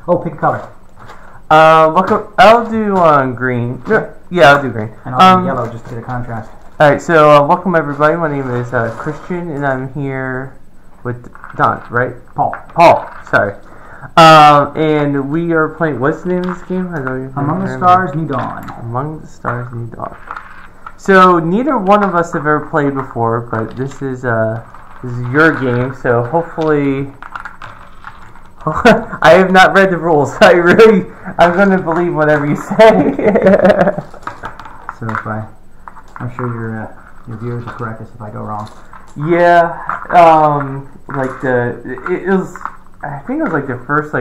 Oh, pick a color. I'll do green. Yeah, I'll do green. And I'll do yellow just to get a contrast. Alright, so welcome everybody. My name is Christian, and I'm here with Don, right? Paul, sorry. And we are playing, what's the name of this game? I don't even Among the remember. Stars, New Dawn. Among the Stars, New Dawn. So neither one of us have ever played before, but this is your game, so hopefully... I have not read the rules. I'm going to believe whatever you say. So I'm sure your viewers will correct us if I go wrong. Yeah, it was, I think it was like the first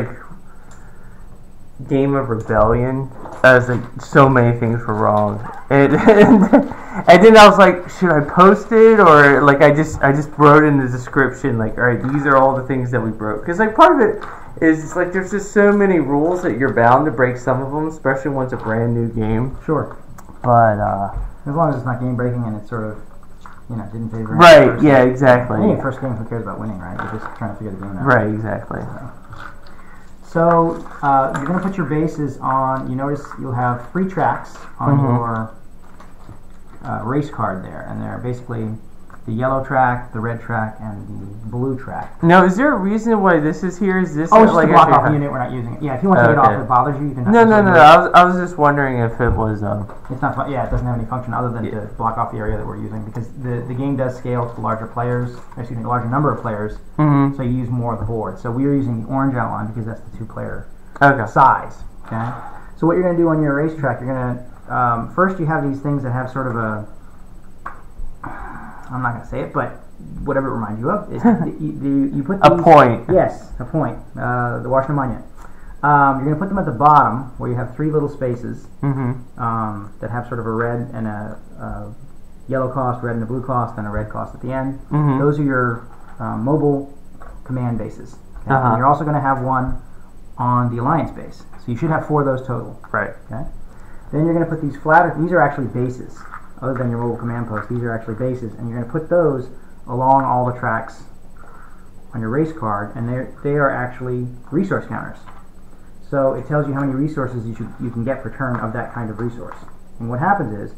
game of rebellion, as so many things were wrong, and then I was like, should I post it, or I just wrote in the description all right, these are all the things that we broke, because part of it is there's just so many rules that you're bound to break some of them, especially when it's a brand new game. Sure, but as long as it's not game breaking and it's sort of didn't favor right, yeah, exactly. I think first game, who cares about winning, right? You're just trying to figure the game out. Right, exactly. So you're going to put your bases on, you notice you'll have 3 tracks on your race card there, and they're basically the yellow track, the red track, and the blue track. Now, is there a reason why this is here? Is this it's just to block off a unit we're not using it. Yeah, if you want to take it off if it bothers you, you can... No. I was just wondering if it was... It's not... Yeah, it doesn't have any function other than to block off the area that we're using, because the game does scale to larger players, a larger number of players, so you use more of the board. So we are using the orange outline because that's the 2-player size. Okay. So what you're going to do on your racetrack, you're going to... first, you have these things that have sort of a... I'm not going to say it, but whatever it reminds you of. You put these, a point. Yes, a point. The Washington Monument. You're going to put them at the bottom where you have 3 little spaces that have sort of a red and a yellow cost, red and a blue cost, and a red cost at the end. Those are your mobile command bases. Okay? And you're also going to have one on the alliance base. So you should have 4 of those total. Right. Okay. Then you're going to put these flatter. These are actually bases. Other than your mobile command post, these are actually bases, and you're going to put those along all the tracks on your race card, and they are actually resource counters. So it tells you how many resources you can get per turn of that kind of resource. And what happens is,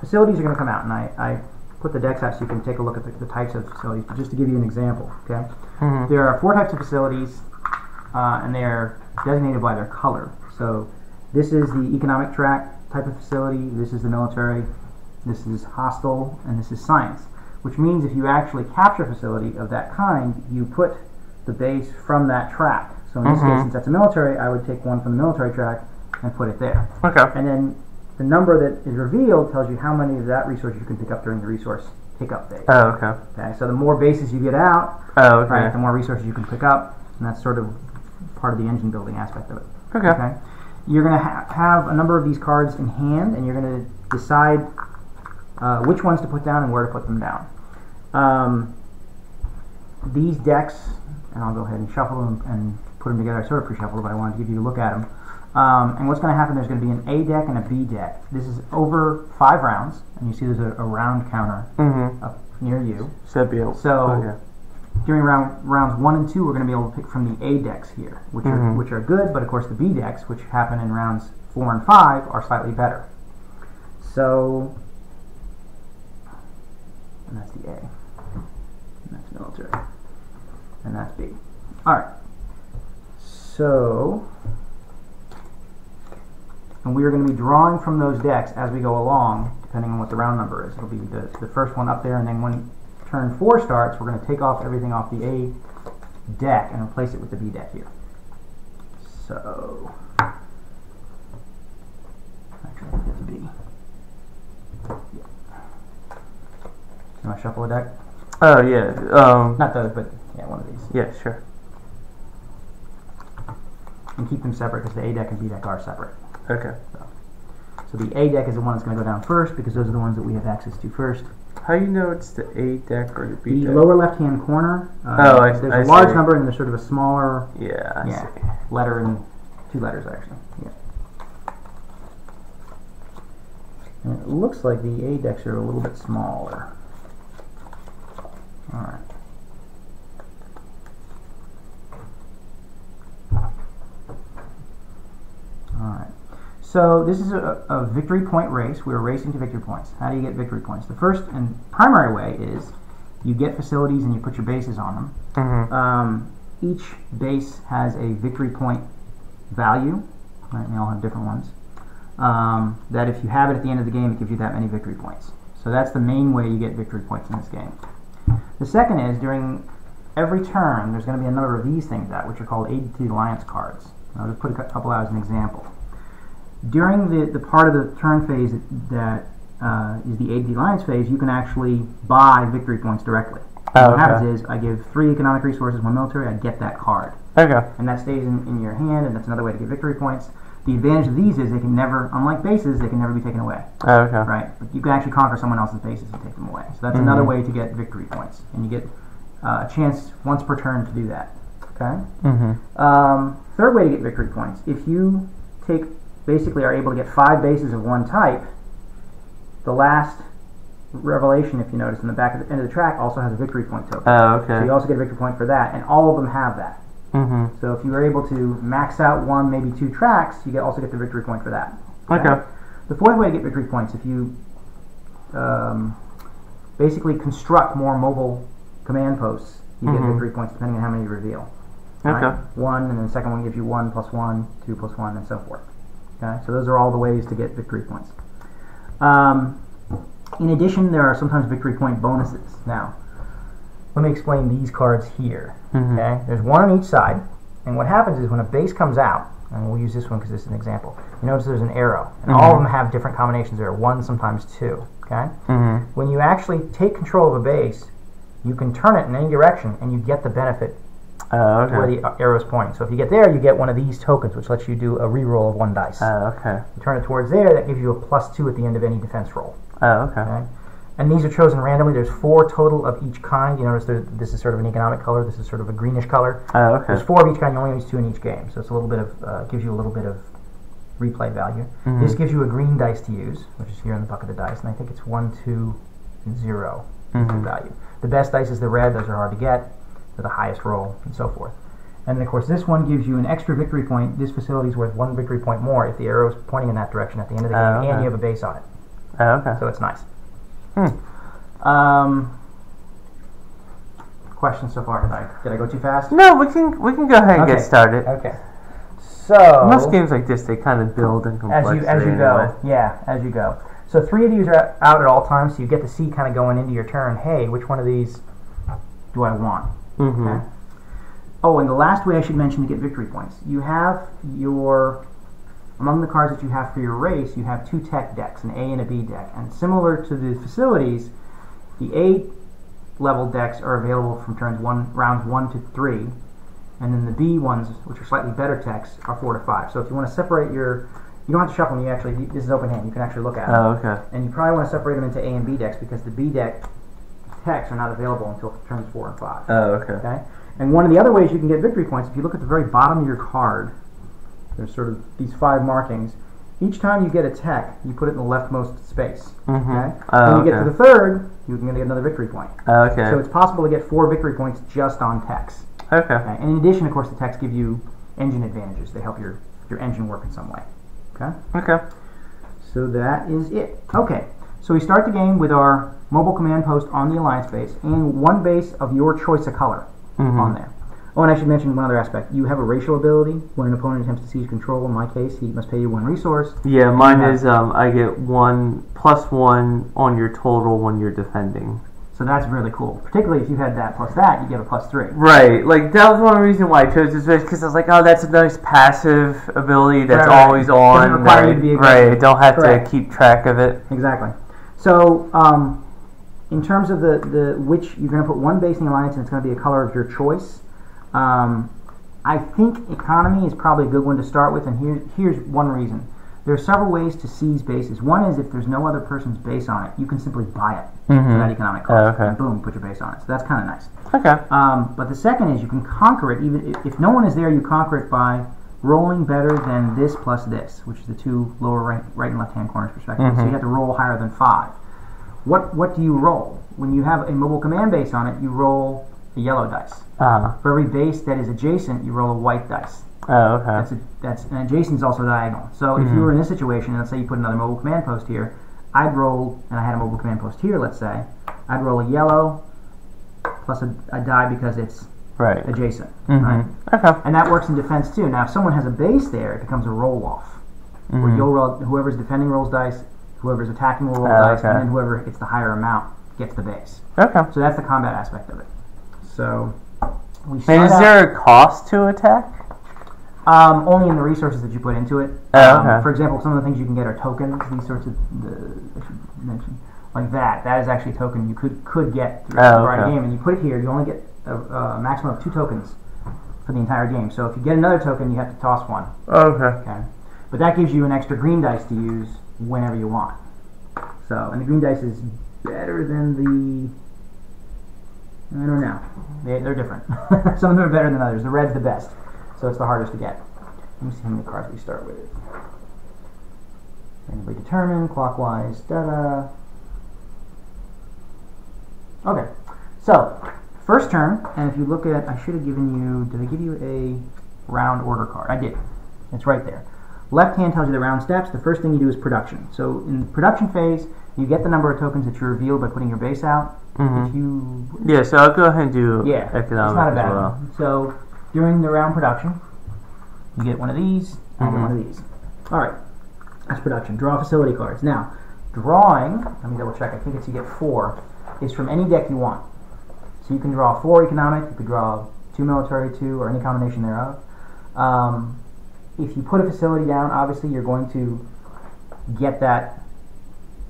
facilities are going to come out, and I put the decks out so you can take a look at the types of facilities, but just to give you an example, okay? There are 4 types of facilities, and they are designated by their color. So this is the economic track type of facility, this is the military, this is hostile, and this is science, which means if you actually capture a facility of that kind, you put the base from that track. So in this case, since that's a military, I would take one from the military track and put it there. Okay. And then the number that is revealed tells you how many of that resource you can pick up during the resource pickup phase. Oh, okay. Okay. So the more bases you get out, right, the more resources you can pick up, and that's sort of part of the engine building aspect of it. Okay. You're going to have a number of these cards in hand, and you're going to decide which ones to put down and where to put them down. These decks, and I'll go ahead and shuffle them and put them together. I sort of pre-shuffled, but I wanted to give you a look at them. And what's going to happen, there's going to be an A deck and a B deck. This is over 5 rounds, and you see there's a round counter up near you. So during rounds 1 and 2, we're going to be able to pick from the A decks here, which are good, but of course the B decks, which happen in rounds 4 and 5, are slightly better. So... and that's the A, and that's military, and that's B. Alright, so, and we are going to be drawing from those decks as we go along, depending on what the round number is. It'll be the first one up there, and then when turn 4 starts, we're going to take off everything off the A deck and replace it with the B deck here. So, actually, I think it's B. Yeah. You want to shuffle a deck? Oh, yeah. Not those, but yeah, one of these. Yeah, sure. And keep them separate because the A deck and B deck are separate. Okay. So the A deck is the one that's going to go down first because those are the ones that we have access to first. How do you know it's the A deck or the B deck? The lower left-hand corner. There's a large number and there's sort of a smaller I see. letter and 2 letters actually. Yeah. And it looks like the A decks are a little bit smaller. So this is a victory point race. We're racing to victory points. How do you get victory points? The first and primary way is you get facilities and you put your bases on them. Each base has a victory point value. Right, and they all have different ones. That if you have it at the end of the game, it gives you that many victory points. So that's the main way you get victory points in this game. The second is during every turn, there's going to be a number of these things out, which are called Aid to the Alliance cards. I'll just put a couple out as an example. During the part of the turn phase that is the Aid to the Alliance phase, you can actually buy victory points directly. What happens is I give 3 economic resources, 1 military, I get that card. And that stays in your hand, and that's another way to get victory points. The advantage of these is they can never, unlike bases, they can never be taken away. Right? But you can actually conquer someone else's bases and take them away. So that's another way to get victory points. And you get a chance once per turn to do that. Okay? Third way to get victory points. If you basically are able to get 5 bases of one type, the last revelation, if you notice, in the back of the end of the track also has a victory point token. So you also get a victory point for that, and all of them have that. So if you were able to max out 1, maybe 2 tracks, you also get the victory point for that. The fourth way to get victory points, if you basically construct more mobile command posts, you get victory points depending on how many you reveal. Right? 1, and then the second one gives you 1 plus 1, 2 plus 1, and so forth. Okay, so those are all the ways to get victory points. In addition, there are sometimes victory point bonuses. Now, let me explain these cards here. Okay, there's 1 on each side, and what happens is when a base comes out, and we'll use this one because this is an example, you notice there's an arrow, and all of them have different combinations. There are 1, sometimes 2. Okay, when you actually take control of a base, you can turn it in any direction, and you get the benefit where the arrow is pointing. So if you get there, you get one of these tokens, which lets you do a reroll of 1 dice. You turn it towards there, that gives you a +2 at the end of any defense roll. Okay? And these are chosen randomly. There's 4 total of each kind. You notice this is sort of an economic color. This is sort of a greenish color. There's 4 of each kind. You only use 2 in each game, so it's a little bit of gives you a little bit of replay value. This gives you a green dice to use, which is here in the bucket of dice, and I think it's 1, 2, 0 value. The best dice is the red. Those are hard to get. They're the highest roll, and so forth. And then, of course, this one gives you an extra victory point. This facility is worth 1 victory point more if the arrow is pointing in that direction at the end of the game, and you have a base on it. So it's nice. Questions so far? Did I go too fast? No, we can go ahead and get started. Okay. So most games like this, they kind of build in complexity as you go. Yeah, as you go. So 3 of these are out at all times, so you get to see kind of going into your turn. Hey, which one of these do I want? Okay. Oh, and the last way I should mention to get victory points, you have among the cards that you have for your race, you have 2 tech decks, an A and a B deck. And similar to the facilities, the A level decks are available from rounds 1 to 3, and then the B ones, which are slightly better techs, are 4 to 5. So if you want to separate you don't have to shuffle them. This is open hand. You can actually look at them. And you probably want to separate them into A and B decks because the B deck techs are not available until turns 4 and 5. Okay. And one of the other ways you can get victory points, if you look at the very bottom of your card, there's sort of these 5 markings. Each time you get a tech, you put it in the leftmost space. Okay? When you get to the third, you're going to get another victory point. So it's possible to get 4 victory points just on techs. Okay? And in addition, of course, the techs give you engine advantages. They help your engine work in some way. Okay? So that is it. Okay. So we start the game with our mobile command post on the Alliance base and 1 base of your choice of color on there. Oh, and I should mention one other aspect. You have a racial ability. When an opponent attempts to seize control, in my case, he must pay you 1 resource. Yeah, mine is I get 1 plus 1 on your total when you're defending. So that's really cool. Particularly if you had that plus that, you get a +3. Right. Like, that was one reason why I chose this base, because I was like, oh, that's a nice passive ability that's always on. Doesn't require you to be I don't have to keep track of it. Exactly. So, in terms of the which you're going to put 1 base in the Alliance, and it's going to be a color of your choice. I think economy is probably a good one to start with, and here's one reason. There are several ways to seize bases. One is if there's no other person's base on it, you can simply buy it for that economic cost, and boom, put your base on it. So that's kind of nice. But the second is you can conquer it, even if no one is there, you conquer it by rolling better than this plus this, which is the 2 lower right and left-hand corners respectively. So you have to roll higher than 5. What do you roll? When you have a mobile command base on it, you roll a yellow dice. For every base that is adjacent, you roll a white dice. Oh, okay. And adjacent is also diagonal. So if you were in this situation, let's say you put another mobile command post here, I'd roll, and I had a mobile command post here, let's say, I'd roll a yellow plus a die because it's right adjacent. Mm-hmm. Right? Okay. And that works in defense too. Now, if someone has a base there, it becomes a roll off. Where you'll roll, whoever's defending rolls dice, whoever's attacking will roll dice, and then whoever gets the higher amount gets the base. Okay. So that's the combat aspect of it. So we And is there a cost to attack? Only in the resources that you put into it. Okay. For example, some of the things you can get are tokens. These sorts of I should mention like that. That is actually a token you could get through the game, and you put it here. You only get a maximum of 2 tokens for the entire game. So if you get another token, you have to toss one. Okay. But that gives you an extra green dice to use whenever you want. So, and the green dice is better than the... I don't know. They're different. Some of them are better than others. The red's the best, so it's the hardest to get. Let me see how many cards we start with. Randomly determined, clockwise, da-da. Okay, so, first turn, and if you look at... I should have given you... Did I give you a round order card? I did. It's right there. Left hand tells you the round steps. The first thing you do is production. So in production phase, you get the number of tokens that you reveal by putting your base out. If you so I'll go ahead and do economic it's not a bad as well. one. So during the round production, you get one of these and one of these. All right, that's production. Draw facility cards. Now, drawing. Let me double check. I think it's you get 4. Is from any deck you want. So you can draw 4 economic. You could draw 2 military, 2, or any combination thereof. If you put a facility down, obviously you're going to get that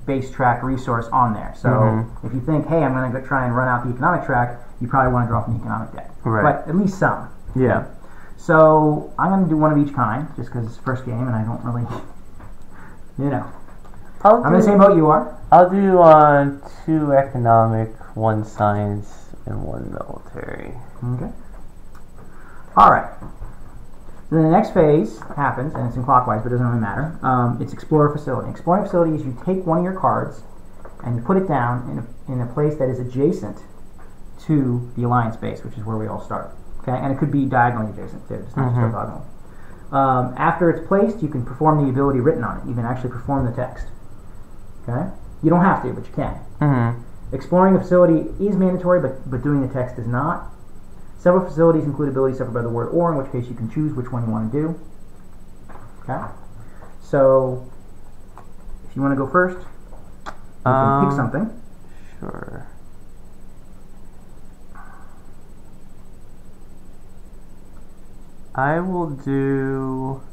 base track resource on there. So if you think, hey, I'm going to try and run out the economic track, you probably want to draw from the economic deck. Right. But at least some. Yeah. So I'm going to do one of each kind, just because it's first game and I don't really, I'm in the same boat you are. I'll do 2 economic, 1 science, and 1 military. Okay. All right. Then the next phase happens, and it's in clockwise, but it doesn't really matter. It's Explorer Facility. Exploring Facility is you take one of your cards and you put it down in a place that is adjacent to the Alliance base, which is where we all start. Okay, and it could be diagonally adjacent too, just not just diagonal. After it's placed, you can perform the ability written on it. You can actually perform the text. Okay, you don't have to, but you can. Exploring the facility is mandatory, but doing the text is not. Several facilities include abilities separated by the word "or," in which case you can choose which one you want to do. Okay? So, if you want to go first, you can pick something. Sure. I will do...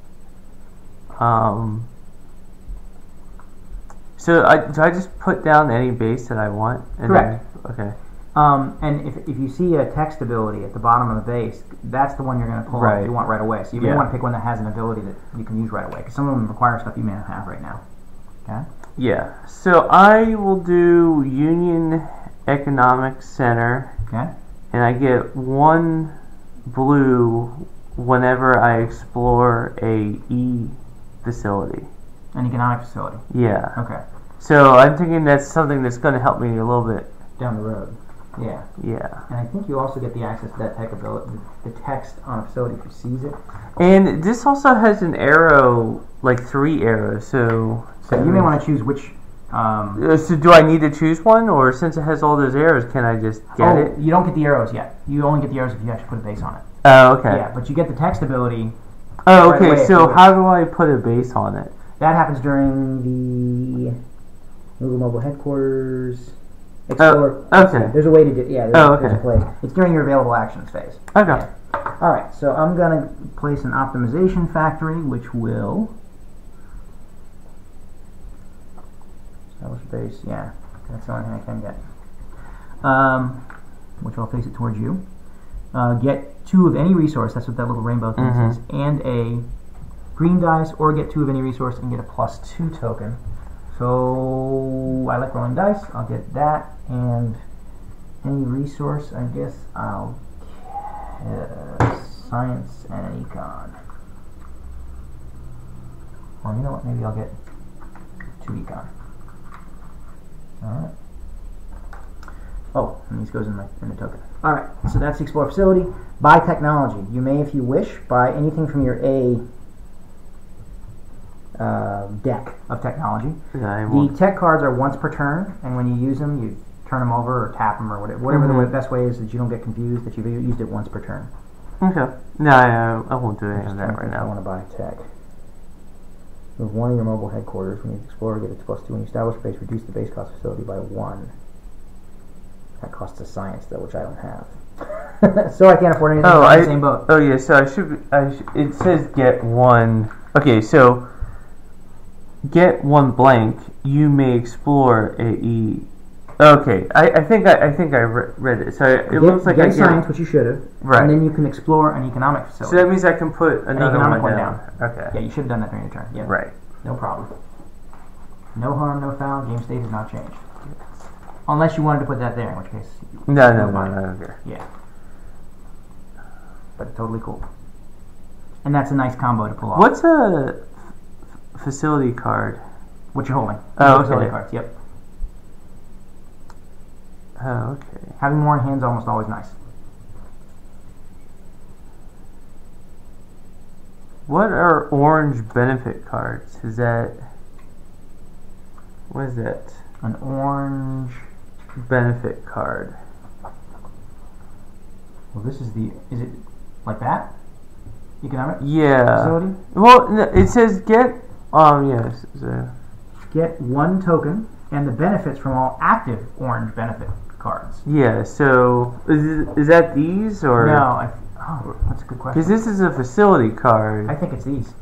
So, do I just put down any base that I want? Correct. Okay. And if you see a text ability at the bottom of the base, that's the one you're going to pull out if you want right away. So you may want to pick one that has an ability that you can use right away, because some of them require stuff you may not have right now. Okay? Yeah. So I will do Union Economic Center. Okay. And I get 1 blue whenever I explore a E facility. An economic facility. Yeah. Okay. So I'm thinking that's something that's going to help me a little bit down the road. Yeah. Yeah. And I think you also get the access to that tech ability, the text on a facility if you seize it. And this also has an arrow, like 3 arrows. So you may want to choose which. So do I need to choose one, or since it has all those arrows, can I just get it? You don't get the arrows yet. You only get the arrows if you actually put a base on it. Oh, okay. Yeah, but you get the text ability. Oh, okay. Right, so how do I put a base on it? That happens during the mobile headquarters. Explore. Okay. There's a way to do. Yeah. There's a play. It's during your available actions phase. Okay. Yeah. All right. So I'm gonna place an optimization factory, which will establish base. Yeah, that's the only thing I can get. Which I'll face it towards you. Get 2 of any resource. That's what that little rainbow thing is, and a green dice, or get 2 of any resource and get a +2 token. So I like rolling dice. I'll get that, and any resource. I guess I'll get science and econ. Or you know what? Maybe I'll get 2 econ. All right. Oh, and these goes in the token. All right, so that's the Explorer facility. Buy technology. You may, if you wish, buy anything from your A deck of technology. The tech cards are once per turn, and when you use them, you turn them over or tap them or whatever the best way is that you don't get confused that you've used it once per turn. Okay. No, I won't do any of that right now. I want to buy tech. Move one of your mobile headquarters. When you explore, get it to +2. When you establish a base, reduce the base cost facility by 1. That costs a science though, which I don't have. So I can't afford anything. I'm in the same boat. Oh yeah, so it says get one. Okay, so get one blank. You may explore a. Okay, I think I read it. So it looks like get science, which you should have. Right. And then you can explore an economic facility. So that means I can put another one down. Okay. Yeah, you should have done that during your turn. Yeah. Right. No problem. No harm, no foul. Game state has not changed. Unless you wanted to put that there, in which case. No, I don't care. Yeah. But totally cool. And that's a nice combo to pull off. What's a facility card? What you're holding. Oh, facility okay. cards. Yep. Oh, okay. Having more in hand is almost always nice. What are orange benefit cards? Is that... What is that? An orange... benefit card. Well, this is the... Is it like that? Economic? Yeah. Facility? Well, no, it says get... yes. So. Get one token and the benefits from all active orange benefit cards. Yeah, so... Is that these, or... No, that's a good question. Because this is a facility card. I think it's these.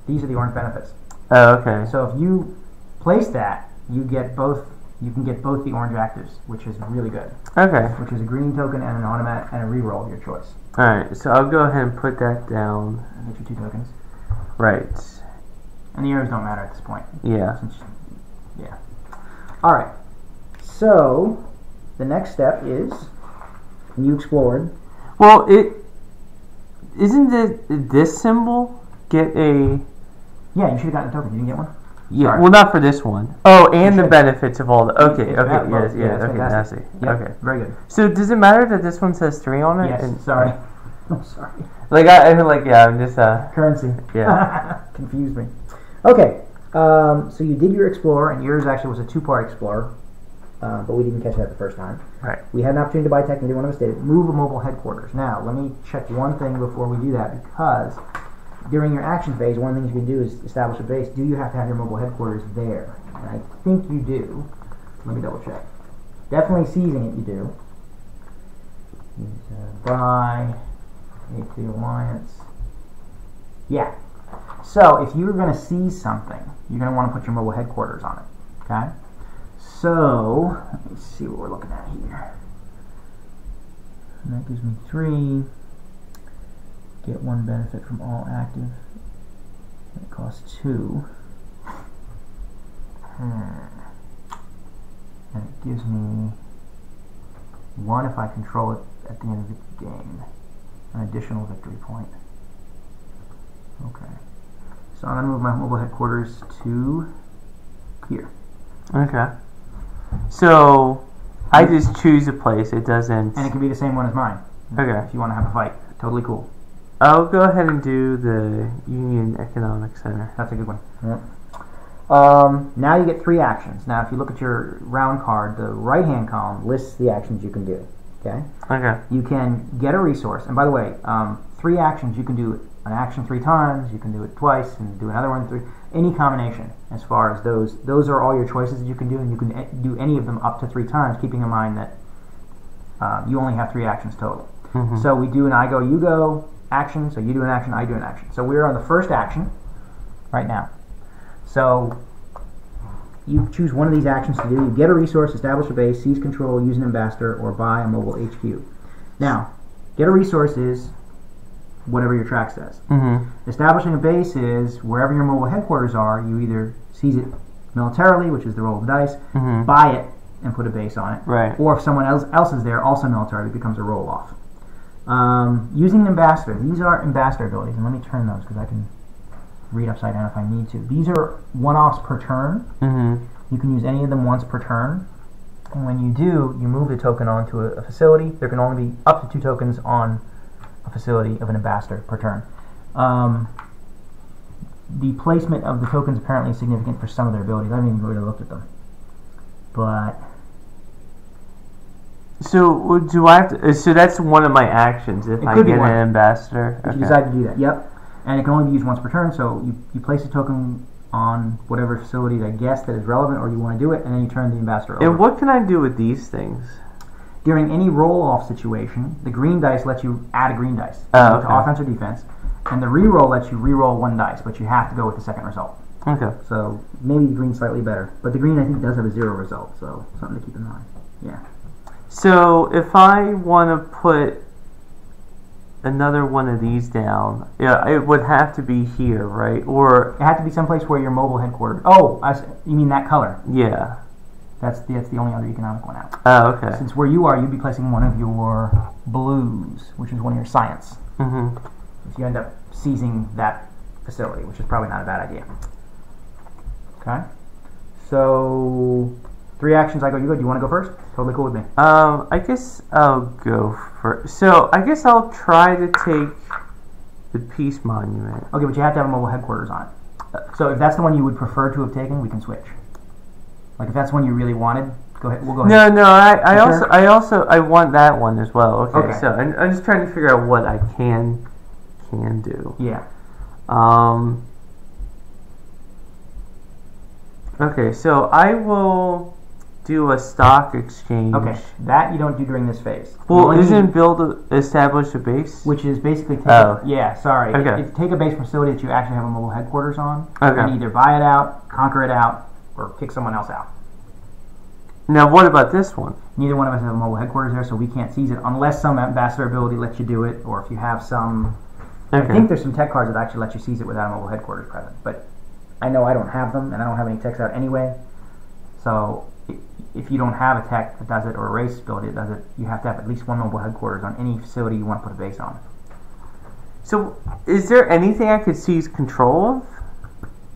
These are the orange benefits. Oh, okay. So if you place that, you get both. You can get both the orange actives, which is really good. Okay. Which is a green token and an automatic and a reroll of your choice. All right. So I'll go ahead and put that down. Get your 2 tokens. Right. And the arrows don't matter at this point. Yeah. Yeah. All right. So the next step is you explored. Well, isn't this symbol get a? Yeah, you should have gotten a token. You didn't get one. Yeah, Sorry. well, not for this one. Oh, and the benefits of all the... Okay, yes, okay, I see. Yep, okay. very good. So, does it matter that this one says 3 on it? Yes, sorry. I'm sorry. Like, I'm just... Currency. Yeah. Confused me. Okay, so you did your Explorer, and yours actually was a 2-part Explorer, but we didn't catch that the first time. Right. We had an opportunity to buy tech, and one of us did. Move a mobile headquarters. Now, let me check one thing before we do that, because... During your action phase, one of the things you can do is establish a base. Do you have to have your mobile headquarters there? And I think you do. Let me double check. Definitely seizing it, you do. Buy, AP Alliance. Yeah. So, if you're going to seize something, you're going to want to put your mobile headquarters on it. Okay? So, let me see what we're looking at here. And that gives me 3. Get 1 benefit from all active. It costs 2. And it gives me 1 if I control it at the end of the game. An additional victory point. Okay. So I'm going to move my mobile headquarters to here. Okay. So I just choose a place. It doesn't... And it can be the same one as mine. Okay. If you want to have a fight. Totally cool. I'll go ahead and do the Union Economic Center. That's a good one. Yep. Now you get 3 actions. Now if you look at your round card, the right hand column lists the actions you can do. Okay? Okay. You can get a resource. And by the way, 3 actions, you can do an action 3 times, you can do it twice, and do another one 3. Any combination as far as those are all your choices that you can do, and you can do any of them up to 3 times, keeping in mind that you only have 3 actions total. Mm-hmm. So we do an I go, you go action, so you do an action, I do an action. So we're on the first action right now. So you choose one of these actions to do. You get a resource, establish a base, seize control, use an ambassador, or buy a mobile HQ. Now, get a resource is whatever your track says. Mm-hmm. Establishing a base is wherever your mobile headquarters are, you either seize it militarily, which is the roll of the dice, mm-hmm. buy it, and put a base on it. Right. Or if someone else is there, also military, it becomes a roll-off. Using an ambassador. These are ambassador abilities, and let me turn those because I can read upside down if I need to. These are one-offs per turn. Mm-hmm. You can use any of them once per turn. And when you do, you move the token onto a facility. There can only be up to 2 tokens on a facility of an ambassador per turn. The placement of the tokens apparently is significant for some of their abilities. I haven't even really looked at them. But so do I have to? So that's one of my actions if I get an ambassador. If you decide to do that, yep. And it can only be used once per turn. So you place a token on whatever facility I guess that is relevant, or you want to do it, and then you turn the ambassador over. And what can I do with these things? During any roll-off situation, the green dice lets you add a green dice to offense or defense, and the re-roll lets you re-roll 1 dice, but you have to go with the second result. Okay. So maybe the green's slightly better, but the green I think does have a 0 result, so something to keep in mind. Yeah. So if I want to put another one of these down, yeah, it would have to be here, right? Or it had to be someplace where your mobile headquarters. Oh, you mean that color? Yeah. That's the only other economic one out. Oh, okay. Since where you are, you'd be placing one of your blues, which is one of your science. Mm-hmm. If you end up seizing that facility, which is probably not a bad idea. Okay. So 3 actions. I go. You go. Do you want to go first? Totally cool with me. I guess I'll go first. So I guess I'll try to take the Peace Monument. Okay, but you have to have a mobile headquarters on it. So if that's the one you would prefer to have taken, we can switch. Like if that's one you really wanted, go ahead. We'll go ahead. No. I want that one as well. Okay. So I'm just trying to figure out what I can do. Yeah. Okay, so I will do a stock exchange. Okay, that you don't do during this phase. Well, isn't establish a base? Which is basically take take a base facility that you actually have a mobile headquarters on, and either buy it out, conquer it out, or kick someone else out. Now, what about this one? Neither one of us have a mobile headquarters there, so we can't seize it unless some ambassador ability lets you do it, or if you have some. I think there's some tech cards that actually let you seize it without a mobile headquarters present, but I know I don't have them, and I don't have any techs out anyway. So if you don't have a tech that does it or a race ability that does it, you have to have at least 1 mobile headquarters on any facility you want to put a base on. So is there anything I could seize control of?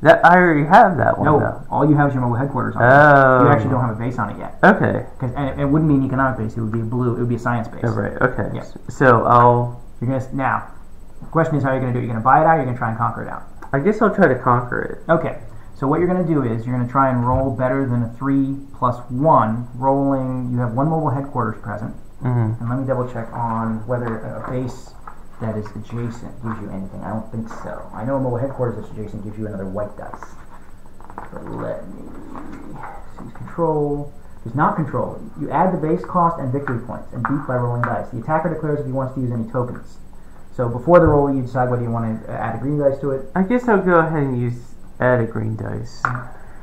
That I already have that one. No, though. All you have is your mobile headquarters on it. You actually don't have a base on it yet. Okay. And it wouldn't be an economic base; it would be it would be a science base. Oh, right. Okay. Yeah. So now. The question is, how are you going to do it? You're going to buy it out, or you're going to try and conquer it out? I guess I'll try to conquer it. Okay. So what you're going to do is you're going to try and roll better than a 3 plus 1. Rolling, you have 1 mobile headquarters present. Mm-hmm. And let me double check on whether a base that is adjacent gives you anything. I don't think so. I know a mobile headquarters that's adjacent gives you another white dice. But let me seize control. Does not control. You add the base cost and victory points and beat by rolling dice. The attacker declares if he wants to use any tokens. So before the roll, you decide whether you want to add a green dice to it. I guess I'll go ahead and add a green dice.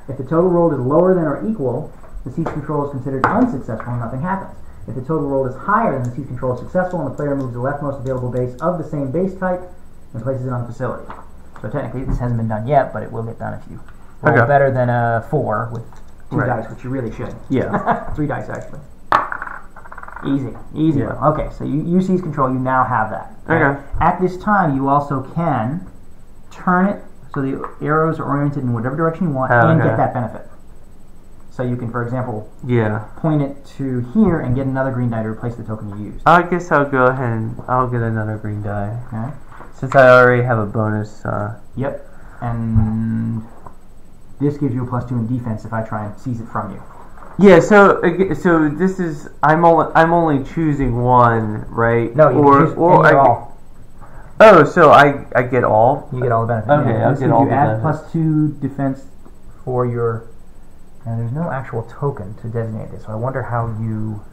If the total rolled is lower than or equal, the siege control is considered unsuccessful and nothing happens. If the total rolled is higher than the siege control is successful and the player moves the leftmost available base of the same base type and places it on the facility. So technically this hasn't been done yet, but it will get done if you roll better than a 4 with 2 dice, which you really should. Yeah. 3 dice actually. Easy. Yeah. Okay, so you seize control, you now have that. Okay. At this time, you also can turn it so the arrows are oriented in whatever direction you want and get that benefit. So you can, for example, point it to here and get another green die to replace the token you used. I guess I'll go ahead and I'll get another green die. Okay. Since I already have a bonus. Yep. And this gives you a +2 in defense if I try and seize it from you. Yeah, so this is I'm only choosing one, right? No, you can choose all. Oh, so I get all. You get all the benefits. Okay, I'll get all the You benefits. add +2 defense for your. Now there's no actual token to designate this, so I wonder how you.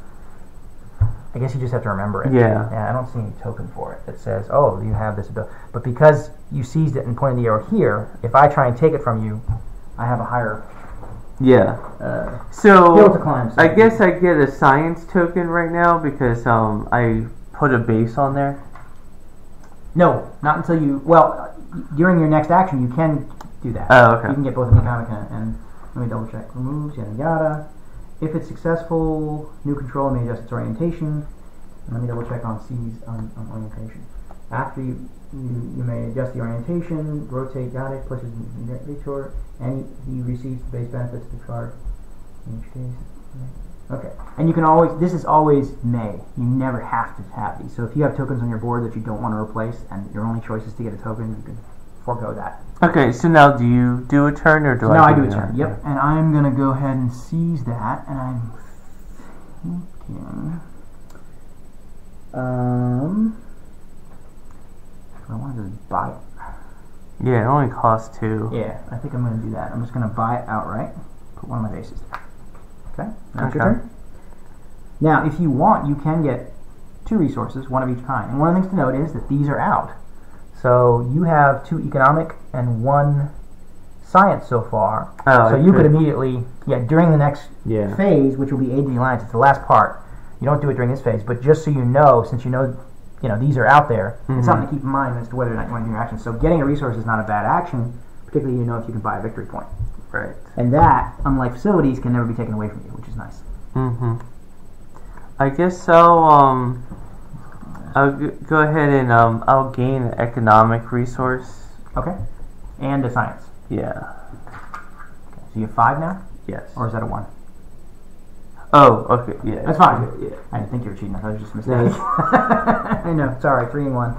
I guess you just have to remember it. Yeah. Yeah, I don't see any token for it that says, "Oh, you have this ability." But because you seized it and pointed the arrow here, if I try and take it from you, I have a higher. Yeah. Hill to climb, I guess I get a science token right now because I put a base on there. No, not until you. Well, during your next action, you can do that. Oh, okay. You can get both an economic and let me double check. Removes, yada yada. If it's successful, new controller may adjust its orientation. And let me double check on C's on orientation. After you may adjust the orientation, rotate, got it, pushes Victor, and he receives the base benefits of the card in each case. Okay, and you can always, this is always may. You never have to have these. So if you have tokens on your board that you don't want to replace and your only choice is to get a token, you can forego that. Okay, so now do you do a turn or do So I now I do do a turn, yep. And I'm going to go ahead and seize that, and I'm thinking, I want to just buy it. Yeah, it only costs 2. Yeah, I think I'm going to do that. I'm just going to buy it outright, put one of my bases there. Okay, now it's your Okay. turn. Now, if you want, you can get 2 resources, one of each kind. And one of the things to note is that these are out. So you have 2 economic and 1 science so far. Oh, so you could immediately, during the next Yeah. phase, which will be Aid to the Alliance, it's the last part. You don't do it during this phase, but just so you know, since you know these are out there, it's something to keep in mind as to whether or not you want to do your action. So getting a resource is not a bad action, particularly if you can buy a victory point. Right. And that, unlike facilities, can never be taken away from you, which is nice. Mm-hmm. I guess I'll go ahead and I'll gain an economic resource. Okay. And a science. Yeah. So you have 5 now? Yes. Or is that a 1? Oh, okay. Yeah. That's fine. Yeah. I didn't think you were cheating. I thought it was just a mistake. I know. Sorry. 3 and 1.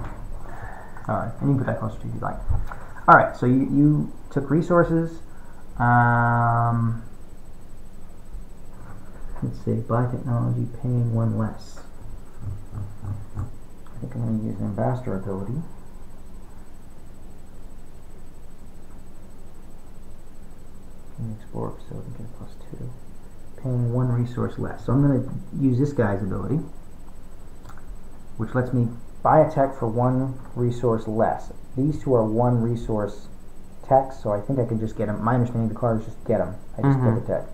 All right. And you can put that closer to you if you'd like. All right. So you took resources. Let's see. Buy technology, paying 1 less. I think I'm going to use an ambassador ability. Explore facility, get a +2. Paying 1 resource less. So I'm going to use this guy's ability, which lets me buy a tech for 1 resource less. These 2 are 1 resource techs, so I think I can just get them. My understanding of the card is just get them. I just get the tech.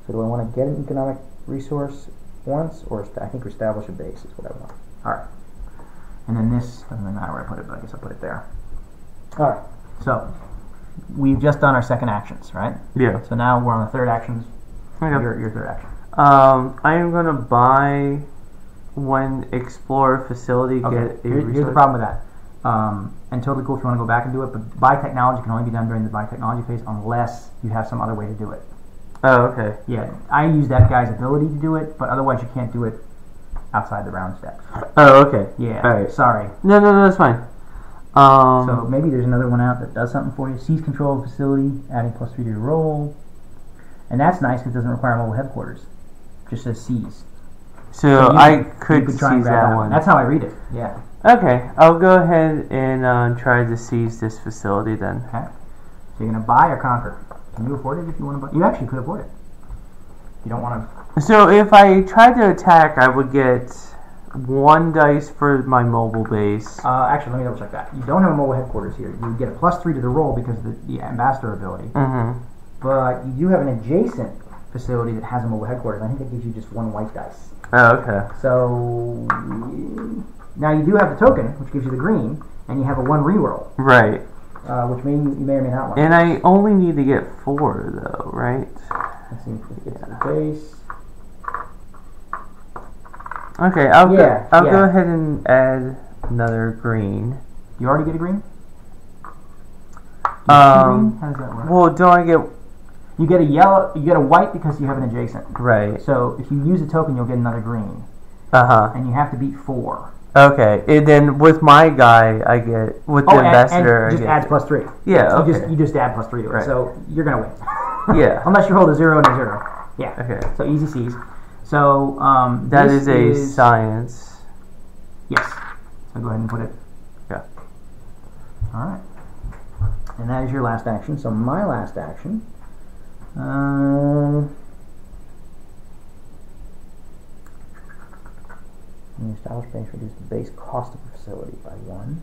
So do I want to get an economic resource once, or I think establish a base is what I want. All right. And then this doesn't really matter where I put it, but I guess I'll put it there. All right. So we've just done our second actions, right? Yeah. So now we're on the third actions. Okay. Your third action. I am gonna buy 1 explorer facility. Okay. Get a Here's the resource. problem with that. And totally cool if you want to go back and do it, but buy technology can only be done during the buy technology phase unless you have some other way to do it. Oh, okay. Yeah, I use that guy's ability to do it, but otherwise you can't do it outside the round steps. Oh, okay. Yeah. All right. Sorry. No, that's fine. So maybe there's another one out that does something for you. Seize control of the facility, adding +3 to your roll. And that's nice because it doesn't require mobile headquarters. Just says seize. So I could try and seize grab that one. That's how I read it. Yeah. Okay, I'll go ahead and try to seize this facility then. Okay. So you're going to buy or conquer. Can you afford it if you want to buy? You actually could afford it. You don't want to. So if I tried to attack, I would get 1 dice for my mobile base. Actually, let me double check that. You don't have a mobile headquarters here. You get a +3 to the roll because of the ambassador ability. Mm-hmm. But you do have an adjacent facility that has a mobile headquarters. I think it gives you just 1 white dice. Oh, okay. So now you do have the token, which gives you the green, and you have a 1 reroll, Right. which you may or may not want. And I only need to get 4 though, right? Let's see if it gets to the base. Okay, I'll Yeah, go ahead and add another green. You already get a green? How does that work? Well, don't I get You get a yellow. You get a white because you have an adjacent. right? So if you use a token, you'll get another green, And you have to beat 4. Okay, and then with my guy, I get with the ambassador. and just I adds get, +3. Yeah, okay. You just add +3 to it, Right. so you're gonna win. Yeah. Unless you hold a 0 and a 0. Yeah. Okay. So easy C's. So That this is a science. Yes. So go ahead and put it. Yeah. All right. And that is your last action. So my last action. The established base reduces the base cost of the facility by 1.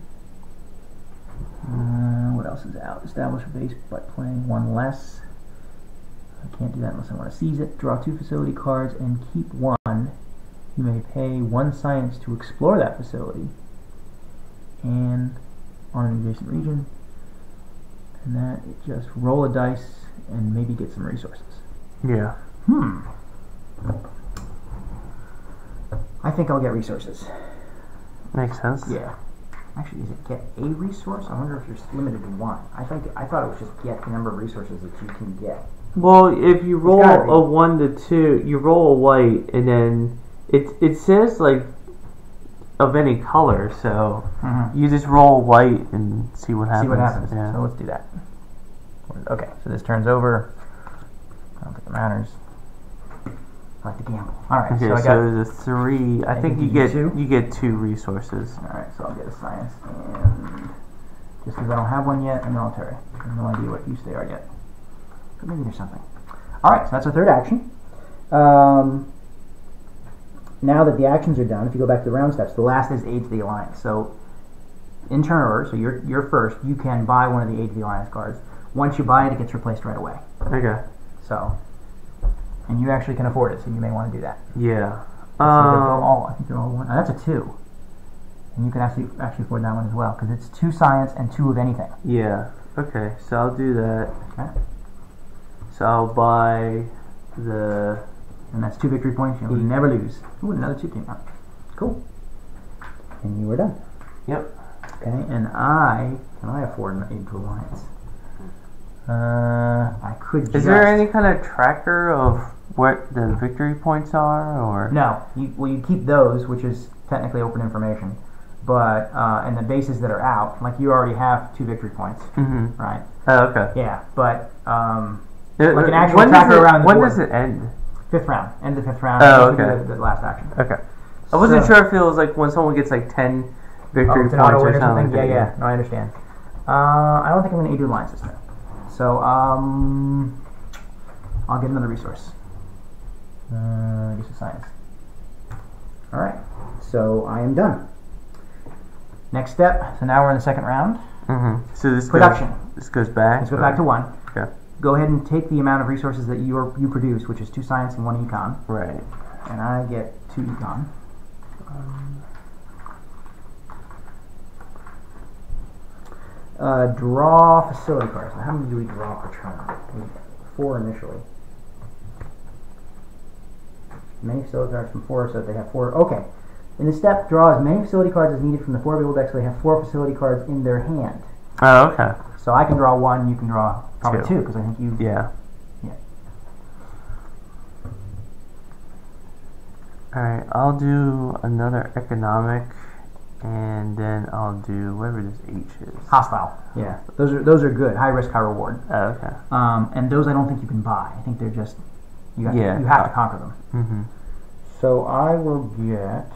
What else is out? Establish a base by playing 1 less. I can't do that unless I want to seize it. Draw 2 facility cards and keep 1. You may pay 1 science to explore that facility and on an adjacent region. And that, just roll a dice and maybe get some resources. Yeah. I think I'll get resources. Makes sense. Yeah. Actually, is it get a resource? I wonder if you're limited to 1. I thought it was just get the number of resources that you can get. Well, if you roll gotta be. a 1 to 2, you roll a white, and then it says like of any color, so you just roll white and see what happens. See what happens. Yeah. So let's do that. Okay, so this turns over. I don't think it matters. I like to gamble. All right, Okay, so I so got. the 3. I think you get two? you get 2 resources. All right, so I'll get a science and just because I don't have one yet, a military. I have no idea what use they are yet, but maybe there's something. All right, so that's our third action. Now that the actions are done, if you go back to the round steps, the last is Aid to the Alliance. So in turn order, so you're first. You can buy one of the Aid to the Alliance cards. Once you buy it, it gets replaced right away. Okay. So, and you actually can afford it, so you may want to do that. Yeah. I think they're all one. That's a 2, and you can actually afford that one as well because it's 2 science and 2 of anything. Yeah. Okay, so I'll do that. Okay. So I'll buy the. And that's 2 victory points. You'll never lose. Ooh, another 2 came out. Cool. And you were done. Yep. Okay, and can I afford an Aid to Alliance? I could. Is there any kind of tracker of what the victory points are, or No. You keep those, which is technically open information, but and the bases that are out, like you already have 2 victory points, right? Oh, okay. Yeah, but Like an actual tracker around the when board. does it end? 5th round, end of the 5th round. Oh, this would okay. be the last action. Okay. I wasn't So- sure if it was like when someone gets like 10 victory It's an points auto win or or something. something. Yeah, yeah. No, I understand. I don't think I'm going to do Alliance this time. So, I'll get another resource. I guess it's science. All right. So I am done. Next step. So now we're in the 2nd round. So this Production. This goes back. Let's go back to 1. Okay. Go ahead and take the amount of resources that you produce, which is 2 science and 1 econ, Right. and I get 2 econ. Draw facility cards. Now, how many do we draw per turn? 4 initially. Many facility cards from 4, so they have 4. Okay. In the step, draw as many facility cards as needed from the 4 available decks, so they have 4 facility cards in their hand. Oh, okay. So I can draw 1, you can draw probably 2, because I think you... Yeah. Yeah. Alright, I'll do another economic, and then I'll do whatever this H is. Hostile. Yeah. Those are good. High risk, high reward. Oh, okay. And those I don't think you can buy. I think they're just... You have to conquer them. Mm-hmm. So I will get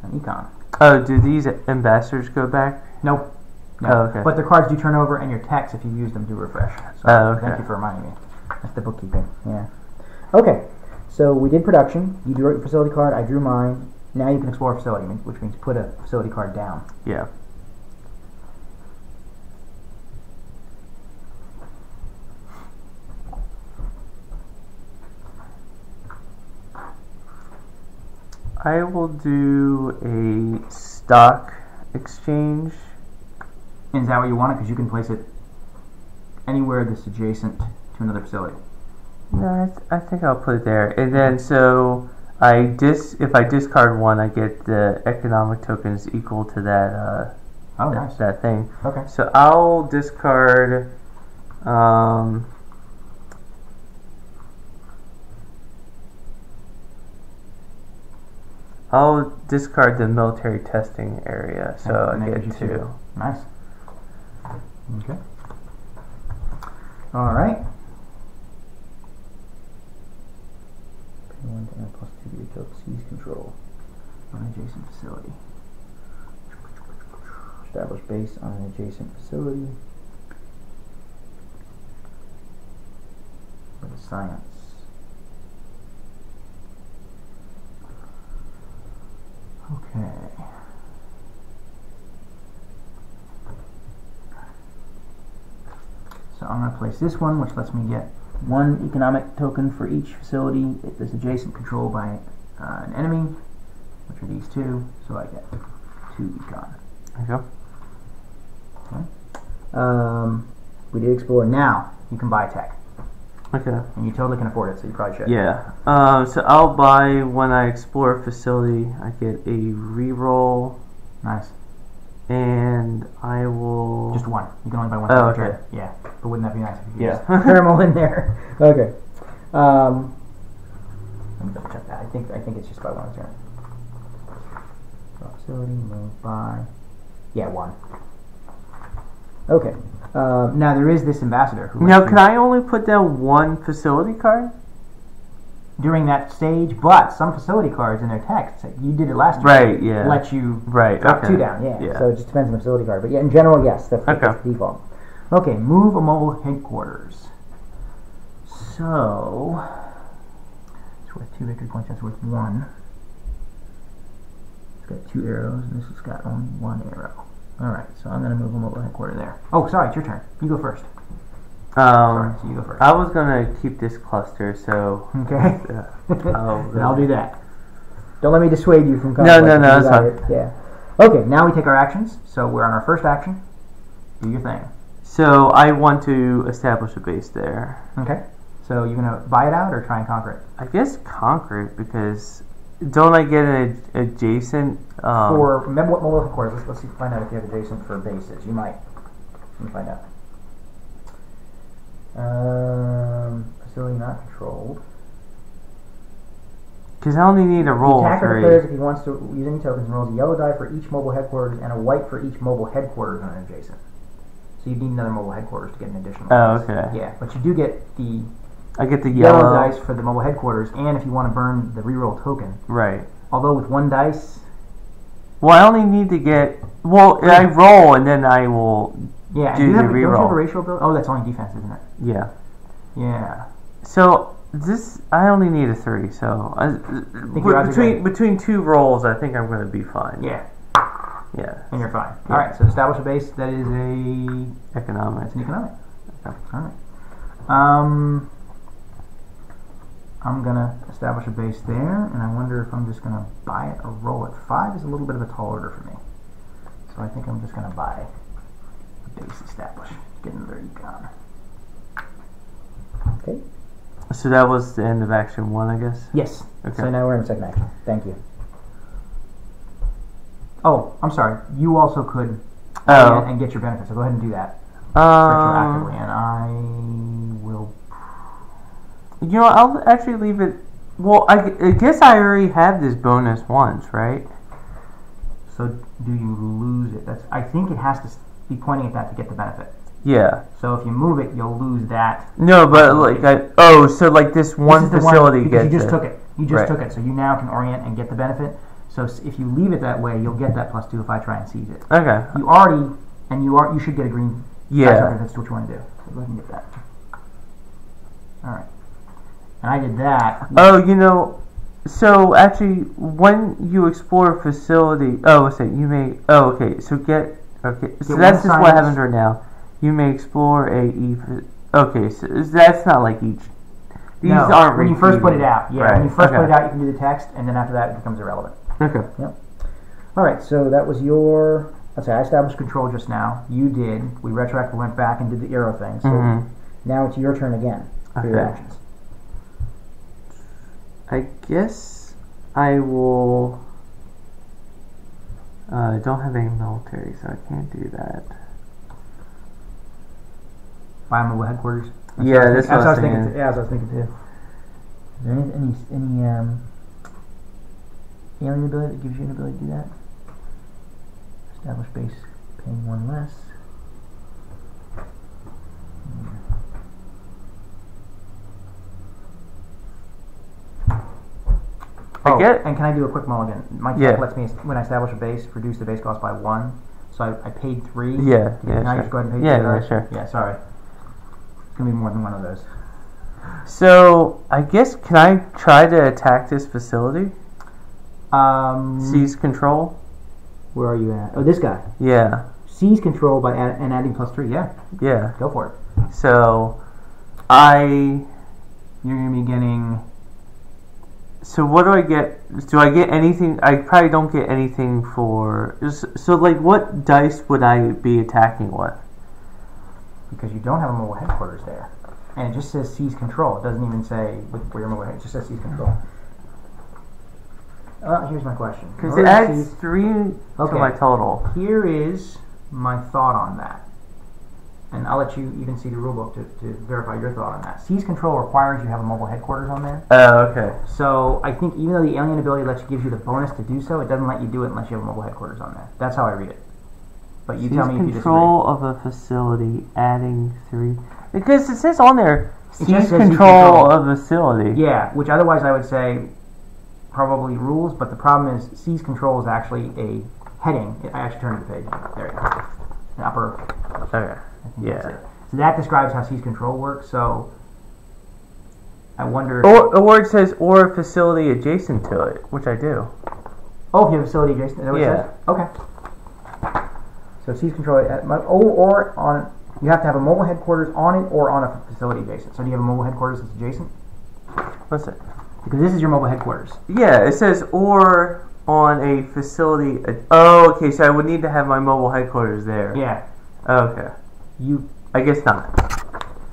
an econ. Oh, do these ambassadors go back? Nope. No. Oh, okay. But the cards do turn over, and your text, if you use them, do refresh. So Oh, okay. Thank you for reminding me. That's the bookkeeping. Yeah. Okay. So we did production. You drew your facility card. I drew mine. Now you can explore a facility, which means put a facility card down. Yeah. I will do a stock exchange. And is that what you want it? Because you can place it anywhere that's adjacent to another facility. No, I think I'll put it there. And then so if I discard 1, I get the economic tokens equal to that Oh, nice. that thing. Okay. So I'll discard I'll discard the military testing area, so And I that gives get you 2. 2. Nice. Okay. All right. Pay 1 to add plus 2 to your token seize control on an adjacent facility. Establish base on an adjacent facility. With science. Okay. So I'm going to place this one, which lets me get 1 economic token for each facility if it's adjacent controlled by an enemy, which are these 2. So I get 2 econ. There you go. Okay. We did explore. Now you can buy tech, Okay. and you totally can afford it, so you probably should. Yeah. So I'll buy when I explore a facility. I get a reroll, Nice. And I will... Just one. You can only buy one. Oh, per okay. turn. Yeah. But wouldn't that be nice if you Yeah. could clear them all in there? Okay. Let me double check that. I think it's just by one turn. Draw facility, move by. Yeah, one. Okay. Now there is this ambassador. Who Now, lets can you- I only put down one facility card? during that stage, but some facility cards in their text, you did it last year, Right, yeah. let you Right, drop okay. two down, yeah. Yeah. So it just depends on the facility card. But yeah, in general, yes, that's Okay. the default. Okay, move a mobile headquarters. So, it's worth 2 victory points, that's worth 1. It's got 2 arrows, and this has got only 1 arrow. Alright, so I'm going to move a mobile headquarters there. Oh, sorry, it's your turn. You go first. Sorry, so you go first. I was gonna keep this cluster, so Okay. Then I'll do that. Don't let me dissuade you from coming. No, that's fine. Yeah. Okay, now we take our actions. So we're on our first action. Do your thing. So I want to establish a base there. Okay. So you're gonna buy it out or try and conquer it? I guess conquer it, because don't I get an adjacent? For remember what mobile headquarters? Let's find out if you have adjacent for bases. You might. Let me find out. Facility not controlled. Because I only need a roll The attacker 3. declares if he wants to use any tokens and rolls a yellow die for each mobile headquarters and a white for each mobile headquarters on an adjacent. So you need another mobile headquarters to get an additional. Oh, dice. okay. Yeah, but you do get the I get the yellow yellow dice for the mobile headquarters, and if you want to burn the reroll token. Right. Although with 1 dice. Well, I only need to get. Well, I roll and then I will. Yeah, Do and the don't you have a reroll. racial ability? Oh, that's only defense, isn't it? Yeah. Yeah. So this, I only need a 3. So your odds are between 2 rolls, I think I'm going to be fine. Yeah, Yeah. and you're fine. Yeah. All right, so establish a base. That is an Economic. economic. Okay. All right. I'm gonna establish a base there, and I wonder if I'm just gonna buy it or roll it. 5 is a little bit of a tall order for me, so I think I'm just gonna buy a base established. Get another econ. Okay. So that was the end of action 1, I guess. Yes. Okay. So now we're in the second action. Thank you. Oh, I'm sorry. You also could Oh. and get your benefits. So go ahead and do that retroactively, and I will. You know, I'll actually leave it. Well, I guess I already have this bonus once, right? So do you lose it? I think it has to be pointing at that to get the benefit. Yeah. So if you move it, you'll lose that. No, but like so like this one This is the facility because gets you just it. took it. You just Right. took it, so you now can orient and get the benefit. So if you leave it that way, you'll get that +2 if I try and seize it. Okay. You should get a green. Yeah. If that's what you want to do. So go ahead and get that. All right. And I did that. Oh, you know, so actually, when you explore a facility, what's it? You may. Oh, okay. So okay. So Get that's one just what science. happens right now. You may explore Okay, so that's not like each. These No, aren't when you first put it out. Yeah, Right. when you first Okay. put it out, you can do the text, and then after that, it becomes irrelevant. Okay. All right, so that was your. Let's say I established control just now. You did. We retroactively went back and did the arrow thing. So Mhm. now it's your turn again for your Okay. actions. I guess I will. I don't have any military, so I can't do that. Buy mobile headquarters. Yeah, that's what I was thinking. thinking. Yeah, that's what I was thinking too. Is there any alien ability that gives you an ability to do that? Establish base, paying 1 less. I get- And can I do a quick mulligan? My tech Yeah. lets me, when I establish a base, reduce the base cost by 1. So I paid 3. Yeah, Can I sure. just go ahead and pay Yeah, 3? yeah, sure. Yeah, sorry. It's going to be more than one of those. So I guess can I try to attack this facility? Seize control. Where are you at? Oh, this guy. Yeah, Seize control by adding +3. Yeah, yeah. go for it. So You're going to be getting. So what do I get? Do I get anything? I probably don't get anything for. So like, what dice would I be attacking with? Because you don't have a mobile headquarters there. And it just says seize control. It doesn't even say where your mobile headquarters. It just says seize control. Here's my question. Because it adds 3 to Okay. my total. Here is my thought on that. And I'll let you even see the rulebook to verify your thought on that. Seize control requires you have a mobile headquarters on there. Oh, okay. So I think even though the alien ability gives you the bonus to do so, it doesn't let you do it unless you have a mobile headquarters on there. That's how I read it. But you tell me if you disagree. Control of a facility, adding 3. Because it says on there, It just seize says control of a facility. Yeah, which otherwise I would say probably rules, but the problem is seize control is actually a heading. I actually turned the page. There you go. An upper. Okay. That's it. So that describes how seize control works. So I wonder. Or it says or a facility adjacent to it, which I do. Oh, if you have a facility adjacent, is that what it says? Okay. So seize control or on. You have to have a mobile headquarters on it or on a facility adjacent. So do you have a mobile headquarters that's adjacent? What's it? Because this is your mobile headquarters. Yeah, it says or on a facility. Oh, okay. So I would need to have my mobile headquarters there. Yeah. Okay. I guess not.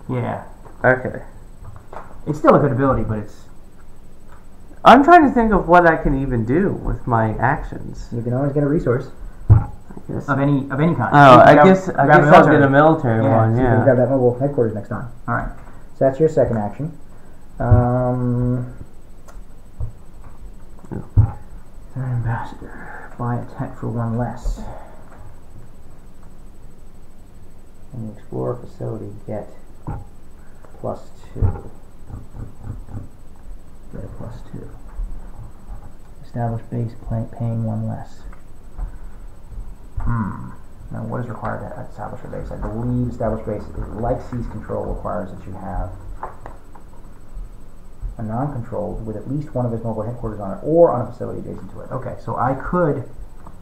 Yeah. Okay. It's still a good ability, but it's. I'm trying to think of what I can even do with my actions. You can always get a resource. Guess. Of any kind. Oh, I guess I'll get a military one. So Yeah. you can grab that mobile headquarters next time. All right. So that's your second action. Third ambassador. Buy a tech for 1 less. And you explore a facility, get +2. Get a +2. Establish base, paying 1 less. Now, what is required to establish a base? I believe establish base, like seize control, requires that you have a non-controlled with at least one of his mobile headquarters on it, or on a facility adjacent to it. Okay, so I could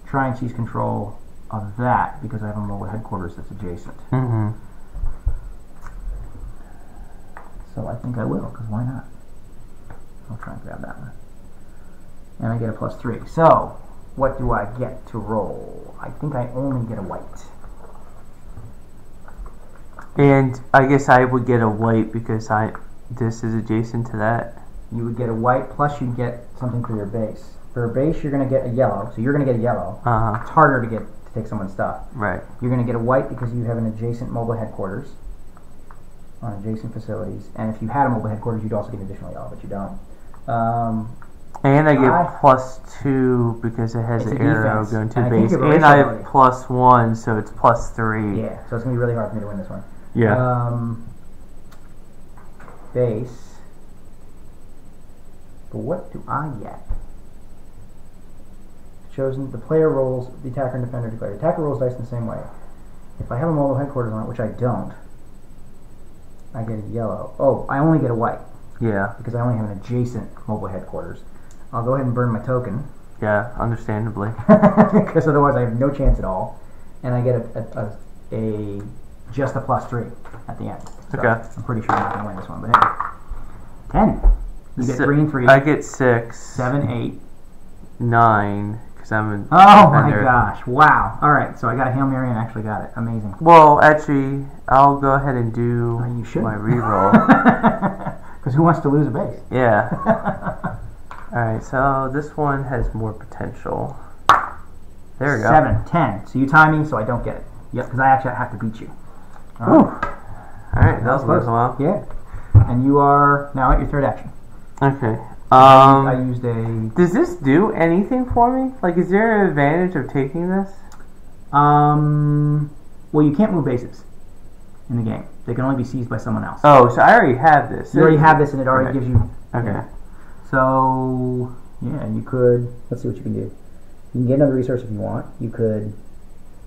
try and seize control of that because I have a mobile headquarters that's adjacent. Mm-hmm. So I think I will, because why not? I'll try and grab that one. And I get a +3. So, what do I get to roll? I think I only get a white. And I guess I would get a white because this is adjacent to that. You would get a white, plus you'd get something for your base. For a base, you're going to get a yellow, so you're going to get a yellow. It's harder to take someone's stuff. Right. You're going to get a white because you have an adjacent mobile headquarters on adjacent facilities. And if you had a mobile headquarters, you'd also get an additional yellow, but you don't. And I get +2 because it has It's an a arrow defense. going to And I think base. you have a And race I have ability. +1, so it's +3. Yeah, so it's going to be really hard for me to win this one. Yeah. Base. But what do I get? Chosen. The player rolls, the attacker and defender declare. The attacker rolls dice in the same way. If I have a mobile headquarters on it, which I don't, I get a yellow. Oh, I only get a white. Yeah. Because I only have an adjacent mobile headquarters. I'll go ahead and burn my token. Yeah, understandably. Because otherwise I have no chance at all. And I get just a +3 at the end. So Okay. I'm pretty sure I'm not going to win this one, but hey. 10. You get 3 and 3. I get 6. 7, 8. 9, because I'm a Oh defender. my gosh. Wow. Alright, so I got a Hail Mary and actually got it. Amazing. Well, actually, I'll go ahead and do You should. my reroll. Because who wants to lose a base? Yeah. Alright, so this one has more potential. There we go. 7, 10. So you tie me, so I don't get it. Yep, because I actually have to beat you. Alright, that was close. worthwhile. Yeah. And you are now at your third action. Okay. I used a... Does this do anything for me? Like, is there an advantage of taking this? Well, you can't move bases in the game. They can only be seized by someone else. Oh, so I already have this. You already have this, and it already gives you... Okay. Yeah. So, yeah, you could... Let's see what you can do. You can get another resource if you want. You could...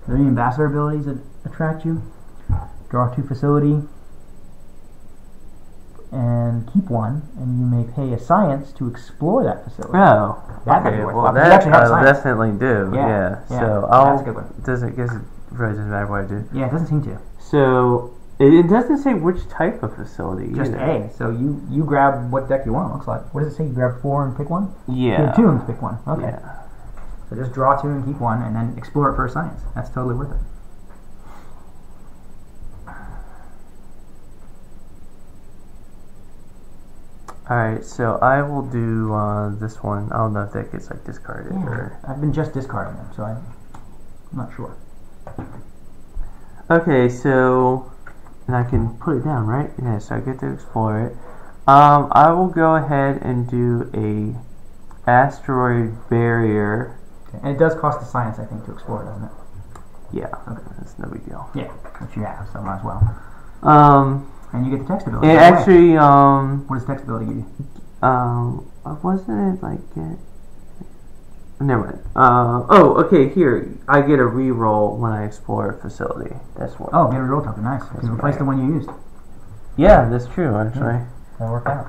Are there any ambassador abilities that attract you? Draw 2 facility. And keep 1, and you may pay a science to explore that facility. Oh, That might be okay. worthwhile, Well, 'cause you that actually have I'll science. definitely do. Yeah. So that's a good one. It really doesn't matter what I do. Yeah, it doesn't seem to. So it doesn't say which type of facility. Just either. A. So you grab what deck you want, it looks like. What does it say? You grab 4 and pick 1? You Yeah. have 2 and pick 1. Okay. Yeah. So just draw 2 and keep 1, and then explore it for a science. That's totally worth it. Alright, so I will do this one. I don't know if that gets like discarded or. I've been just discarding them, so I'm not sure. Okay, so and I can put it down, right? Yeah, so I get to explore it. I will go ahead and do a asteroid barrier. Okay. And it does cost a science, I think, to explore, doesn't it? Yeah, okay, that's no big deal. Yeah, which you have, so might as well. And you get the text ability. It actually, what does text ability give you? wasn't it like never mind. Oh, okay, here, I get a reroll when I explore a facility. That's what. Oh, get a reroll token, nice. You can replace the one you used. Yeah, that's true, actually. That worked out.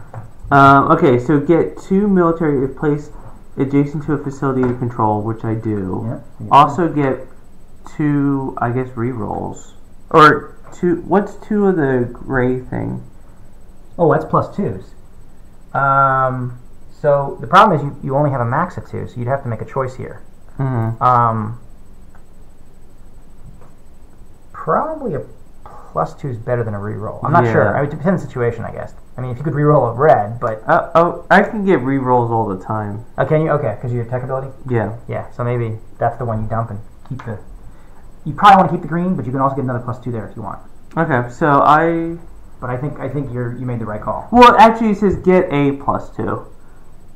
Okay, so get 2 military if placed adjacent to a facility to control, which I do. Yep. So Also get 2, I guess, rerolls. Or 2, what's 2 of the gray thing? Oh, that's +2s. So the problem is you only have a max of 2, so you'd have to make a choice here. Mm-hmm. Probably a +2 is better than a reroll. I'm not sure. I mean, it depends on the situation, I guess. I mean, if you could reroll a red, but I can get rerolls all the time. oh, can you? Okay, because you have tech ability. Yeah. Yeah. So maybe that's the one you dump and keep the. You probably want to keep the green, but you can also get another +2 there if you want. Okay, so But I think you made the right call. Well, actually, it says get a +2.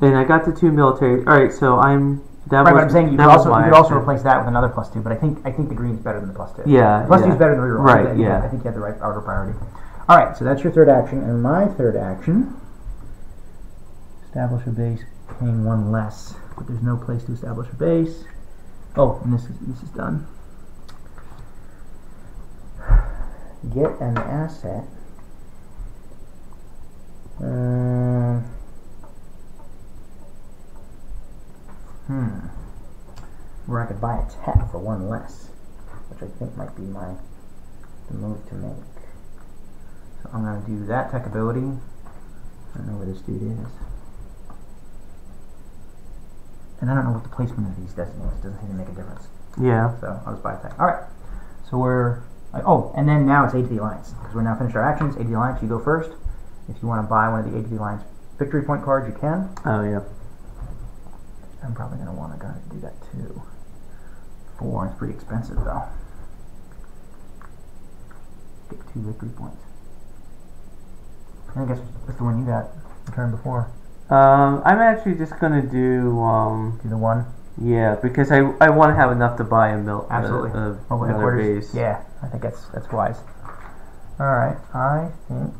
Then I got the 2 military. All right, so I'm. That right, was, but I'm saying you could also replace that with another +2. But I think the green is better than the +2. Yeah. The +2 is better than the reroll. Right. I think you had the right order priority. All right, so that's your third action, and my third action. Establish a base, paying 1 less, but there's no place to establish a base. Oh, and this is done. Get an asset. Where I could buy a tech for 1 less, which I think might be the move to make. So I'm going to do that tech ability. I don't know where this dude is. And I don't know what the placement of these designates. It doesn't seem to make a difference. Yeah. So I'll just buy a tech. Alright. So we're... Oh, and then now it's Aid to the Alliance. Because we're now finished our actions. Aid to the Alliance, you go first. If you want to buy one of the Aid to the Alliance victory point cards, you can. Oh, yeah. I'm probably going to want to do that too. 4, it's pretty expensive though. Get 2 victory points. I guess that's the one you got the turn before. I'm actually just gonna do Do the 1. Yeah, because I want to have enough to buy Absolutely. Another base. Yeah, I think that's wise. All right, I think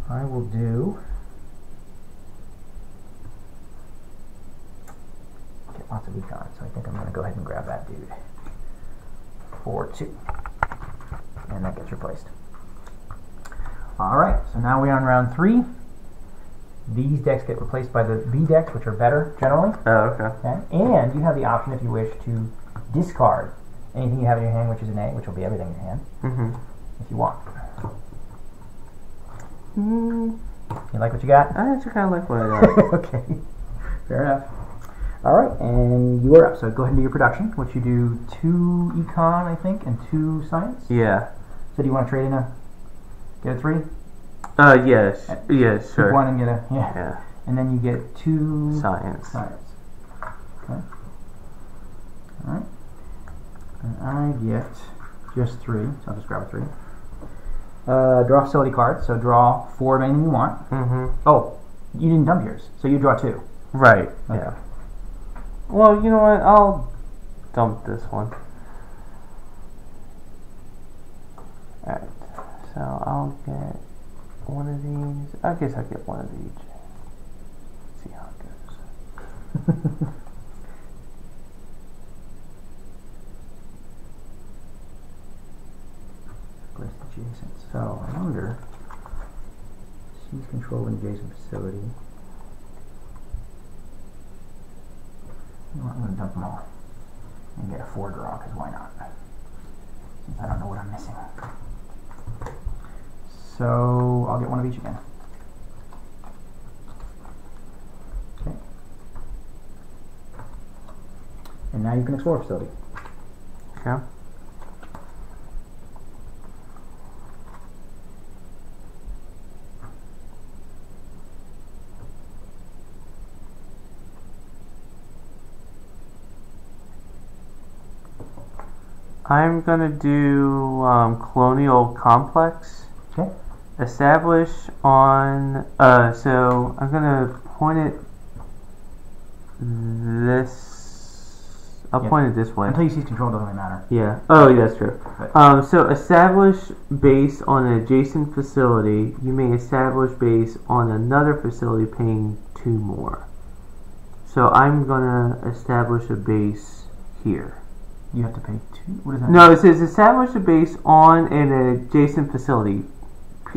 I will do. Get lots of econ, so I think I'm going to go ahead and grab that dude for 2, and that gets replaced. All right, so now we're on round 3. These decks get replaced by the B decks, which are better generally. Oh, okay. And you have the option, if you wish, to discard anything you have in your hand, which is an A, which will be everything in your hand, if you want. You like what you got? I actually kind of like what I got. Okay, fair enough. All right, and you are up. So go ahead and do your production, which you do 2 econ, I think, and 2 science. Yeah. So do you want to trade in get a 3? Yes. Yes, sure. Pick 1 and get a yeah. And then you get 2 science. Okay. All right. And I get just 3, so I'll just grab a 3. Draw facility card, so draw 4 of anything you want. Oh, you didn't dump yours, so you draw 2. Right. Okay. Yeah. Well, you know what? I'll dump this one. Alright. So I'll get one of these. I guess I'll get one of each. See how it goes. List adjacent. So I wonder. She's controlling adjacent facility. You know what, I'm going to dump them all and get a 4 draw, because why not? Since I don't know what I'm missing. So I'll get 1 of each again. Okay. And now you can explore facility. Okay. I'm gonna do Colonial Complex. Okay. Establish on. So I'm gonna point it this. I'll point it this way. Until you seize control, it doesn't really matter. Yeah. Oh, yeah, that's true. Right. So establish base on an adjacent facility. You may establish base on another facility paying 2 more. So I'm gonna establish a base here. You have to pay 2? What does that No, mean? it says establish a base on an adjacent facility.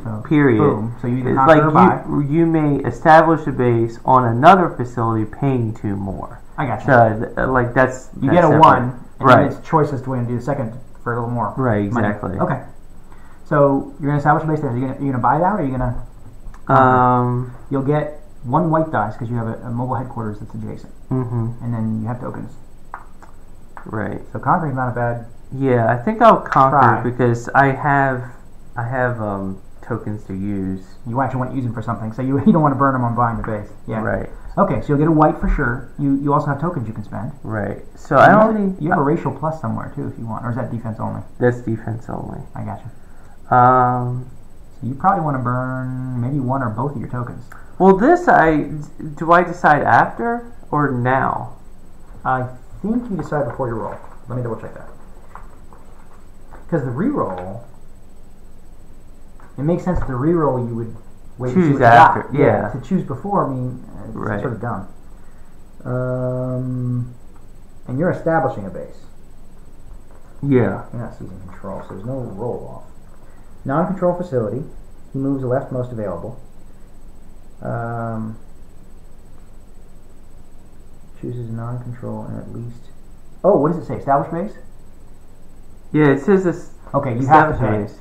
So, Period. Boom. So you either It's conquer or buy. you may establish a base on another facility paying 2 more. I got you. So like that's You that's get a separate. 1, and Right. then it's choice as to when to do the second for a little more. Right, money. exactly. Okay. So you're gonna establish a base there. You're gonna buy it out, or you're gonna? You'll get 1 white dice because you have a mobile headquarters that's adjacent, and then you have tokens. Right. So conquering's not a bad. Yeah, I think I'll conquer Try. because I have tokens to use. You actually want to use them for something, so you don't want to burn them on buying the base. Yeah. Right. Okay, so you'll get a white for sure. You also have tokens you can spend. Right. So I only You have a racial plus somewhere too if you want, or is that defense only? that's defense only. I got you. Um. So you probably want to burn maybe 1 or both of your tokens. Well, do I decide after or now? I think you decide before you roll. Let me double check that. Because the reroll, it makes sense that the reroll you would wait and see Choose what you after, got. yeah. To choose before, I mean, it's Right. sort of dumb. And you're establishing a base. Yeah. You're not seizing control, so there's no roll off. Non-control facility. He moves the leftmost available. Chooses non-control and at least. Oh, what does it say? Establish base? Yeah, it says this. Okay, you have to establish pay. base.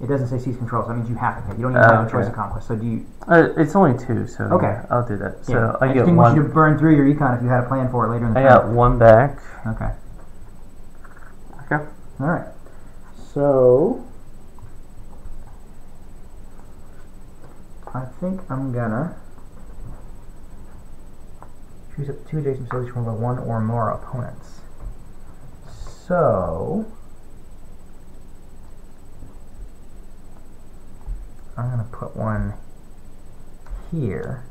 It doesn't say seize control, so that means you have to pay. You don't even have a choice okay. of conquest. So do you? It's only 2, so Okay. yeah, I'll do that. So Yeah. I just get didn't want you 1. to burn through your econ if you had a plan for it later in the I turn. got 1 back. Okay. Okay. All right. So I think I'm gonna choose up to 2 adjacent facilities from 1 or more opponents. So I'm gonna put 1 here.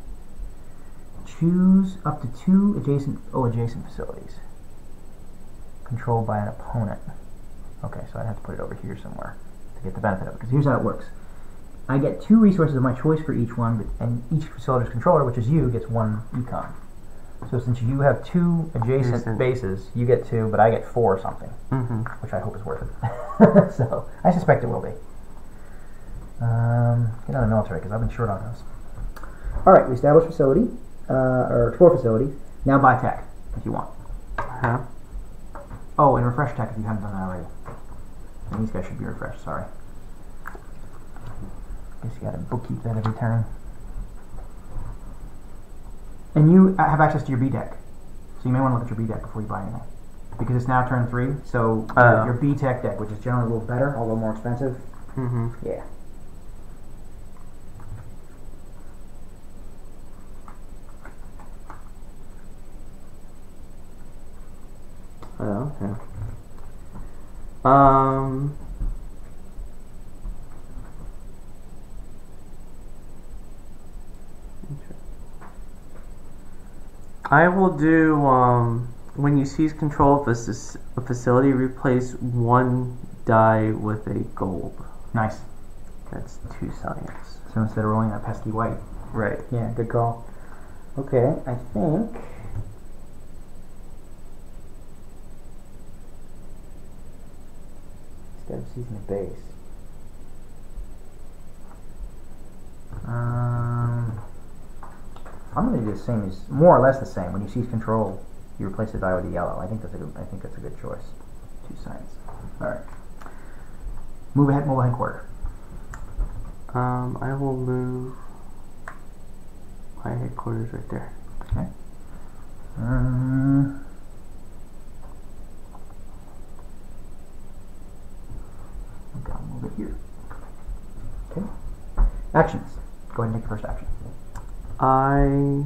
Choose up to 2 adjacent facilities controlled by an opponent. Okay, so I'd have to put it over here somewhere to get the benefit of it. Because here's how it works. I get 2 resources of my choice for each one, and each facility's controller, which is you, gets 1 econ. So since you have 2 adjacent bases, you get 2, but I get 4 or something, which I hope is worth it. So I suspect it will be. Get on the military because I've been short on those. All right, we established facility, or explore facility. Now buy tech if you want. Oh, and refresh tech if you haven't done that already. And these guys should be refreshed. Sorry. Guess you gotta bookkeep that every turn. And you have access to your B deck, so you may want to look at your B deck before you buy anything, because it's now turn 3. So your B tech deck, which is generally a little better, although more expensive. Yeah. Oh, okay. I will do, when you seize control of a facility, replace 1 die with a gold. Nice. That's 2 science. So instead of rolling that pesky white. Right. Yeah, good call. Okay, I think instead of seizing a base, I'm going to do the same as more or less the same. When you seize control, you replace the die with a yellow. I think that's a good choice. 2 science. All right. Move ahead, mobile headquarters. I will move my headquarters right there. Okay. I'll move it here. Okay. Actions. Go ahead and take the first action. I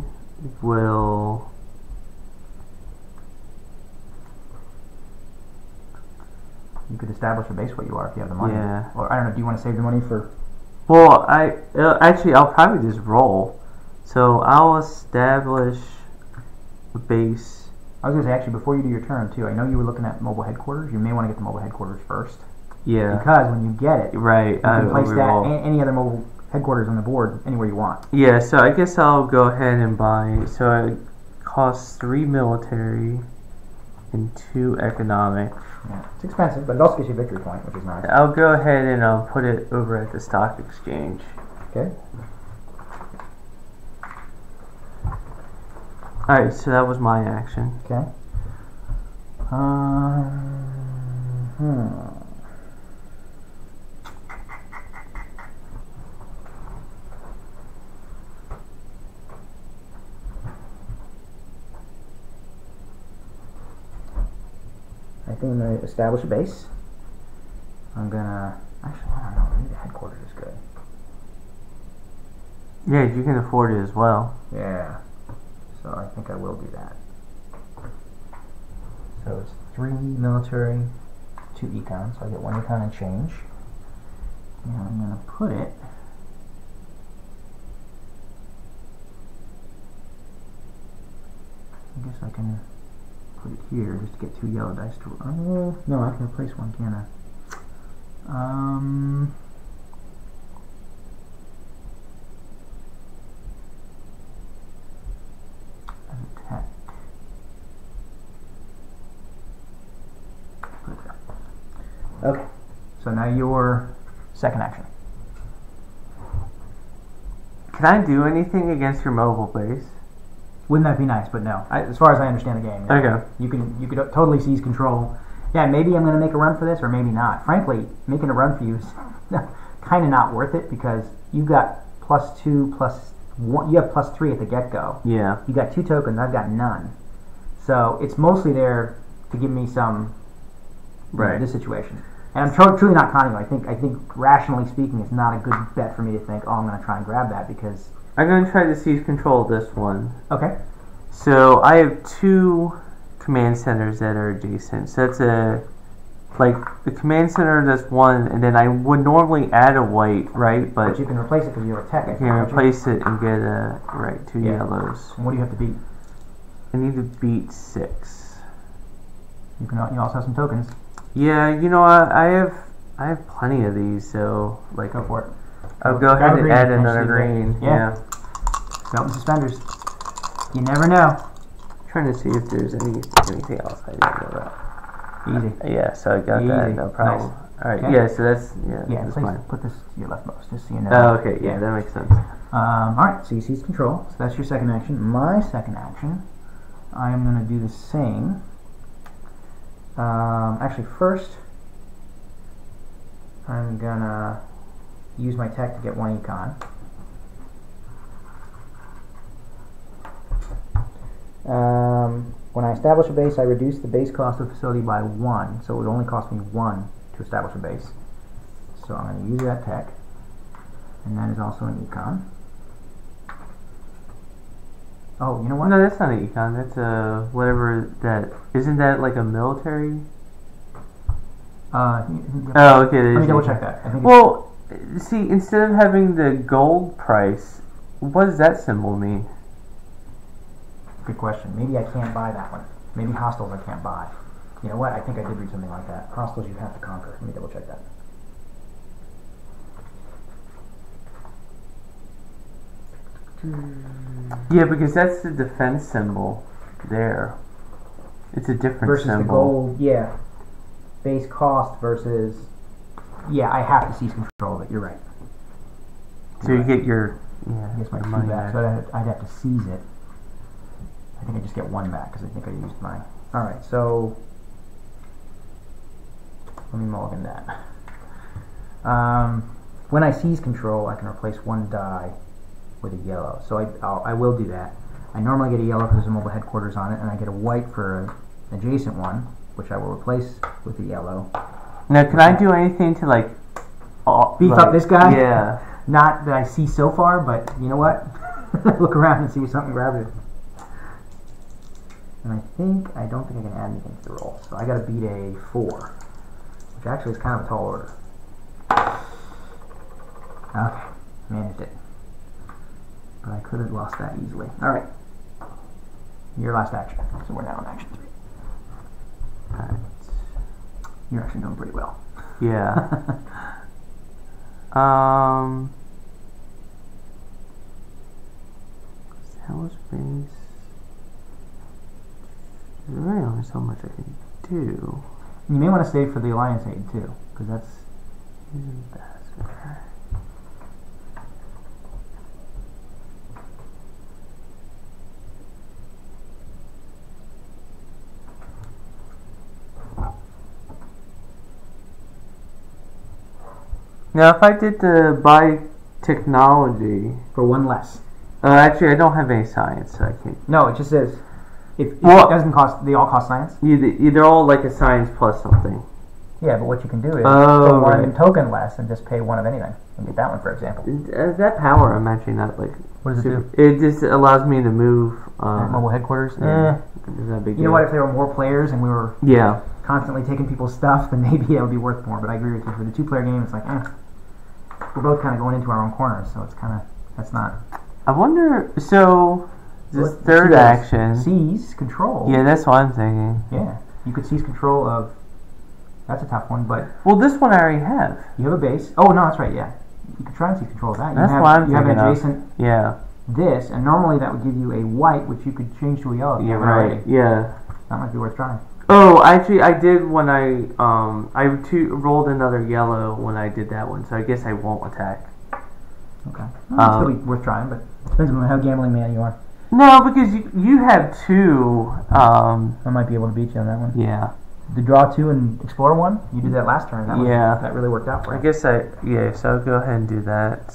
will You could establish a base where you are if you have the money. Yeah. Or I don't know. Do you want to save the money for? Well, actually I'll probably just roll. So I'll establish a base. I was gonna say actually before you do your turn too. I know you were looking at mobile headquarters. You may want to get the mobile headquarters first. Yeah. Because when you get it, Right. you can place that roll. any other mobile headquarters on the board anywhere you want. Yeah. So I guess I'll go ahead and buy. So it costs 3 military and 2 economic. Yeah, it's expensive, but it also gives you a victory point, which is nice. I'll go ahead and I'll put it over at the stock exchange. Okay. Alright, so that was my action. Okay. I think I'm going to establish a base. I'm going to... Actually, I don't know. Maybe the headquarters is good. Yeah, you can afford it as well. Yeah. So I think I will do that. So it's 3 military, 2 econ. So I get 1 econ and change. And I'm going to put it... I guess I can put it here just to get 2 yellow dice to... Oh, no, I can replace 1, can't I? As a tech. Put it there. Okay, so now your second action. Can I do anything against your mobile base? Wouldn't that be nice? But no. As far as I understand the game, no. Okay. You could totally seize control. Yeah, maybe I'm going to make a run for this, or maybe not. Frankly, making a run for you is kind of not worth it because you've got +2, +1. You have +3 at the get-go. Yeah. You got 2 tokens. I've got none. So it's mostly there to give me some. Right. This situation. And I'm truly not conning you. I think rationally speaking, it's not a good bet for me to think, oh, I'm going to try and grab that because. I'm going to try to seize control of this one. Okay. So I have 2 command centers that are adjacent. So that's the command center that's 1, and then I would normally add a white, right? But you can replace it because you have a tech. I can replace it and get a 2 yellows. And what do you have to beat? I need to beat 6. You also have some tokens. Yeah, you know I have plenty of these, so Go for it. I'll go ahead and add another green. Yeah. Belt and suspenders. You never know. Trying to see if there's anything else I didn't know about. Easy. Yeah, so I got that. No problem. Nice. All right. Okay. Yeah, so that's Please fine. put this to your leftmost, just so you know. Oh, okay. Yeah, that makes sense. All right. So you seize control. So that's your second action. My second action, I am going to do the same. Actually, first, I'm going to use my tech to get 1 econ. When I establish a base, I reduce the base cost of the facility by 1, so it would only cost me 1 to establish a base. So I'm going to use that tech, and that is also an econ. Oh, you know what? No, that's not an econ. That's whatever that isn't. That like a military? Oh, okay. Let me double check that. I think well, see, instead of having the gold price, what does that symbol mean? Good question. Maybe I can't buy that one. Maybe hostiles I can't buy. You know what? I think I did read something like that. Hostiles you have to conquer. Let me double check that. Yeah, because that's the defense symbol there. It's a different versus symbol. The gold, yeah. Base cost versus... Yeah, I have to seize control of it. You're right. So you get your... I guess my 2 money back. So I'd have to seize it. I think I just get 1 back because I think I used my... Alright, so... Let me mulligan that. When I seize control, I can replace 1 die with a yellow. So I will do that. I normally get a yellow because there's a mobile headquarters on it, and I get a white for an adjacent one, which I will replace with a yellow. Now, can I do anything to beef up this guy? Yeah. Not that I see so far, but you know what? Look around and see if something grabs it. And I don't think I can add anything to the roll. So I gotta beat a 4. which actually is kind of a tall order. Okay, managed it. But I could have lost that easily. Alright. Your last action. So we're now on action 3. Alright. You're actually doing pretty well. Yeah. Hell's base. There's really only so much I can do. You may want to save for the Alliance aid too, because that's now if I did the biotechnology, for 1 less. actually I don't have any science, so I can't. No, it just says if Well- it doesn't cost. They all cost science. They're all like a science plus something. Yeah, but what you can do is Oh, put one right. token less and just pay 1 of anything and get that one, for example. That power, I'm actually not like. What does it do? It just allows me to move. Mobile headquarters. Yeah. Is that a big You know deal? what? If there were more players and we were Yeah. constantly taking people's stuff, then maybe it would be worth more. But I agree with you. For the 2-player game, it's like, we're both kind of going into our own corners, so it's kind of that's not. I wonder. So this Let's third see this. action. Seize control. Yeah, that's what I'm thinking. Yeah, you could seize control of. That's a tough one, but Well, this one I already have. you have a base. Oh no, that's right. Yeah, you could try and seize control of that. That's you have, what I'm you have an thinking of. adjacent Yeah. this, and normally that would give you a white, which you could change to a yellow. if you You're haven't right. already. Yeah. That might be worth trying. Oh, actually, I did when I rolled another yellow when I did that one, so I guess I won't attack. Okay, well, it'd still be worth trying, but depends on how gambling man you are. No, because you have 2. I might be able to beat you on that one. Yeah. The draw 2 and explore 1. You did that last turn. That really worked out for I you. guess yeah. So I'll go ahead and do that.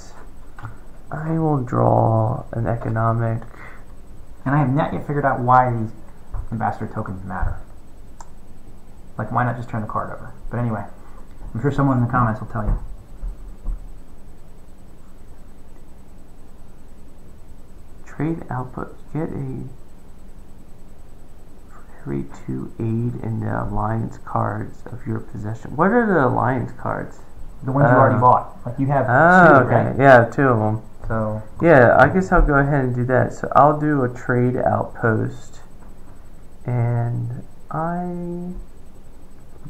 I will draw an economic. And I have not yet figured out why these ambassador tokens matter. Like, why not just turn the card over? But anyway, I'm sure someone in the comments will tell you. Trade output. Get a every 2 aid in the alliance cards of your possession. What are the alliance cards? The ones you already bought. Like, you have Oh, 2, okay. right? Yeah, 2 of them. So, Yeah, I guess I'll go ahead and do that. So I'll do a trade outpost, and I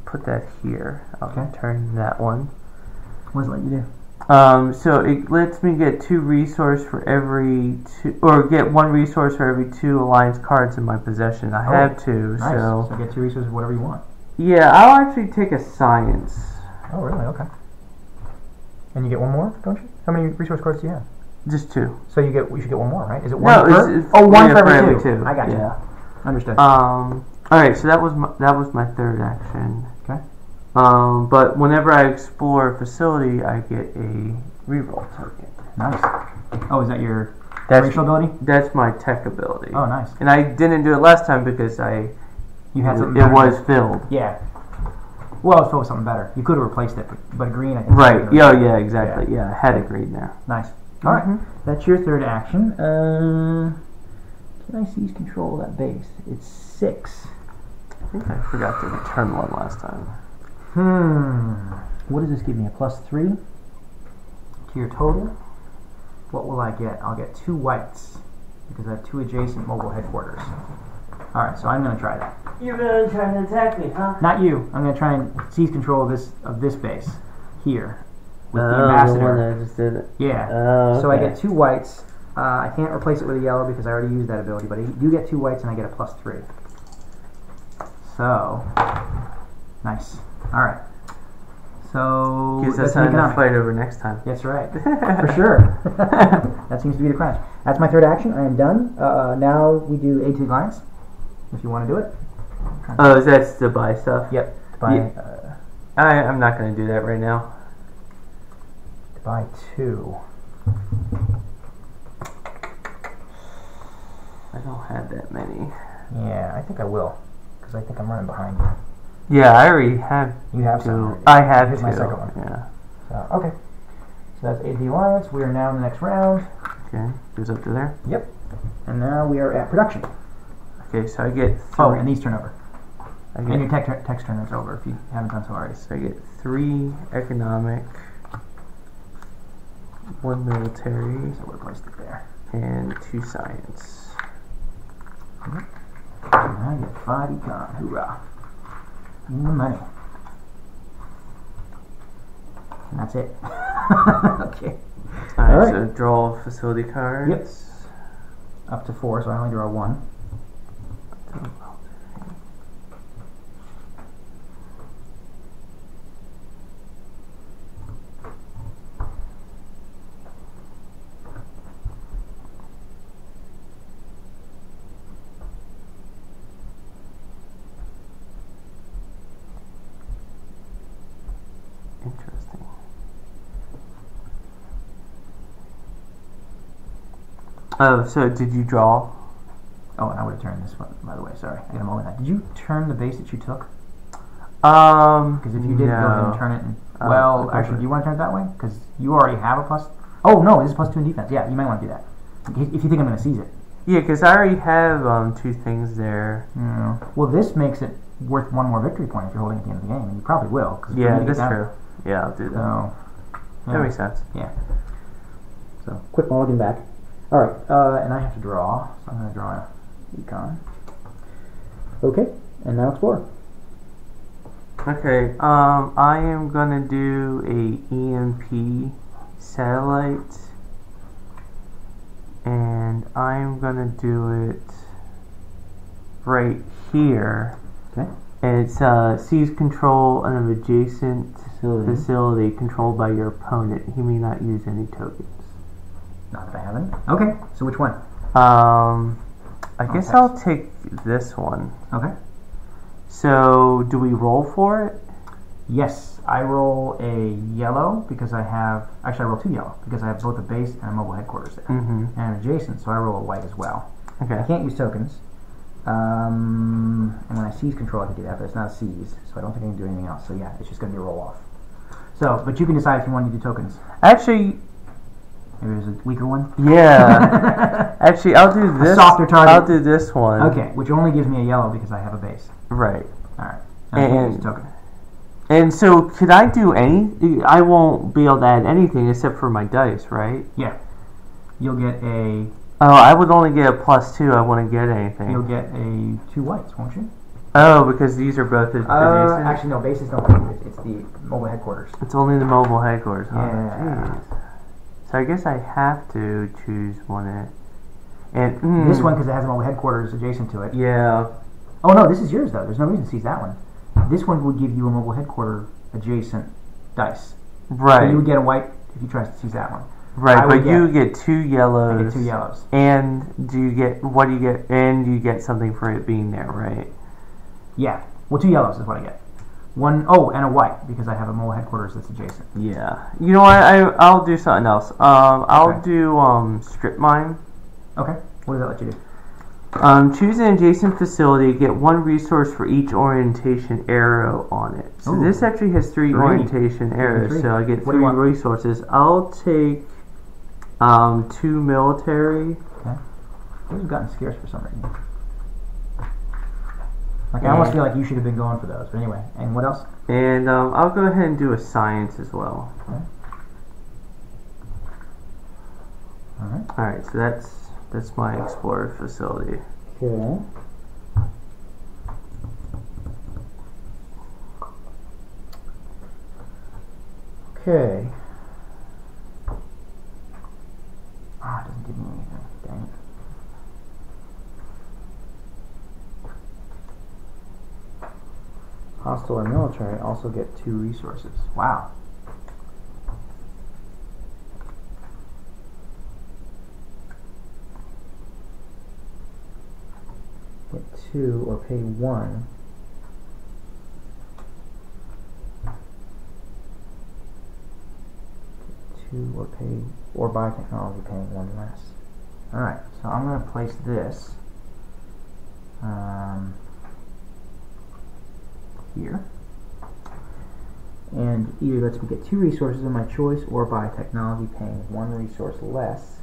put that here. I'll Okay. turn that one. what does it let you do? So it lets me get 2 resource for every 2, or get 1 resource for every 2 alliance cards in my possession. I have 2, Nice. so So get 2 resources, whatever you want. yeah, I'll actually take a science. Oh, really? Okay. And you get 1 more, don't you? How many resource cards do you have? Just 2. So you should get 1 more, right? Is it 1 No, per? it's Oh, 1 yeah, for every 2. two. I got you. Yeah. Understood. All right. So that was my third action. Okay. But whenever I explore a facility, I get a reroll token. Nice. Oh, is that your That's racial ability? That's my tech ability. Oh, nice. And I didn't do it last time because You had something it better. was filled. Yeah. Well, it's filled with something better. You could have replaced it, but green, I think. Right. Yeah, exactly. Yeah, I had it green there. Nice. All right. Mhm. That's your third action. Can I seize control of that base? It's 6. I think I forgot to return one last time. What does this give me? A +3 to your total? What will I get? I'll get 2 whites because I have 2 adjacent mobile headquarters. All right, so I'm going to try that. You're gonna try to attack me, huh? Not you. I'm going to try and seize control of this base here with the The ambassador. one that I just did it. Yeah. Oh, So I okay. get 2 whites. I can't replace it with a yellow because I already used that ability, but I do get 2 whites and I get a +3. So, nice. All right. So Gives that's us an something to economic. fight over next time. That's right, for sure. That seems to be the crunch. That's my third action. I am done. Now we do aid to the alliance. If you want to do it. Oh, is that to buy stuff? Yep. To buy, Yeah. I'm not going to do that right now. to buy 2. I don't have that many. Yeah, I think I will, because I think I'm running behind you. Yeah, I already have You have 2. some. already. I have Here's 2. my second one. Yeah. So, okay. So that's aid to the alliance. We are now in the next round. Okay. Goes up to there. Yep. And now we are at production. Okay, so I get 3. Oh, and these turn over. I And your get, text turner's over if you haven't done so already. so I get 3 economic, 1 military, So we'll place it there. and 2 science. And I get 5 econ. Hoorah. In the money. And that's it. Okay. Alright, Alright. so draw facility cards. Yep. Up to 4, so I only draw 1. Interesting. Oh, so did you draw? Oh, and I would have turned this one, by the way. Sorry. I got a moment. Did you turn the base that you took? Because if you did, go ahead and turn it. And, well, okay. actually, do you want to turn it that way? Because you already have a plus. Oh, no, this is +2 in defense. Yeah, you might want to do that. If you think I'm going to seize it. Yeah, because I already have 2 things there. Well, this makes it worth 1 more victory point if you're holding at the end of the game. And you probably will. Cause Yeah, that's true. Yeah, I'll do that. So, That makes sense. Yeah. So, quick mulligan back. Alright, and I have to draw. So I'm going to draw a econ. Okay, and now explore. Okay, I am gonna do a EMP satellite, and I'm gonna do it right here. Okay. And it's seize control of an adjacent facility controlled by your opponent. He may not use any tokens. Not that I have any. Okay, so which one? I guess I'll take this one. Okay. So, do we roll for it? Yes, I roll a yellow because I have. Actually, I roll 2 yellow because I have both a base and a mobile headquarters there. Mm-hmm. And adjacent, so I roll a white as well. Okay. I can't use tokens. And when I seize control, I can do that, but it's not a seize, so I don't think I can do anything else. So yeah, it's just going to be a roll off. So, but you can decide if you want to do tokens. Actually, maybe there's a weaker one. yeah. Actually, I'll do this. A softer target. I'll do this one. Okay, which only gives me a yellow because I have a base. Right. All right. I can't use a token. And so, could I do any? I won't be able to add anything except for my dice, right? Yeah. You'll get a. Oh, I would only get a +2. I wouldn't get anything. You'll get a 2 whites, won't you? Oh, because these are both adjacent? Actually, no. Bases don't count. It's the mobile headquarters. It's only the mobile headquarters. Huh? Yeah. Jeez. So I guess I have to choose one. And this one because it has a mobile headquarters adjacent to it. Yeah. Oh no, this is yours though. There's no reason to seize that one. This one would give you a mobile headquarter adjacent dice. Right. So you would get a white if you try to seize that one. Right, but you get 2 yellows. I get 2 yellows. And do you get what do you get? And you get something for it being there, right? Yeah. Well, 2 yellows is what I get. 1 and a white because I have a mobile headquarters that's adjacent. Yeah. You know what? I'll do something else. I'll do strip mine. Okay. What does that let you do? Choose an adjacent facility. Get 1 resource for each orientation arrow on it. So this actually has 3 orientation arrows. So I get 3 resources. I'll take 2 military. Okay. Those have gotten scarce for some reason. Like I almost feel like you should have been going for those. But anyway, and what else? And I'll go ahead and do a science as well. Okay. All right. All right. So that's my explorer facility. Okay. Okay. Ah, it doesn't give me anything. Dang it. Hostile or military also get 2 resources. Wow. Get 2 or pay 1. Get 2 or pay or buy technology paying 1 less. Alright, so I'm going to place this here. And either lets me get 2 resources of my choice or buy technology paying 1 resource less.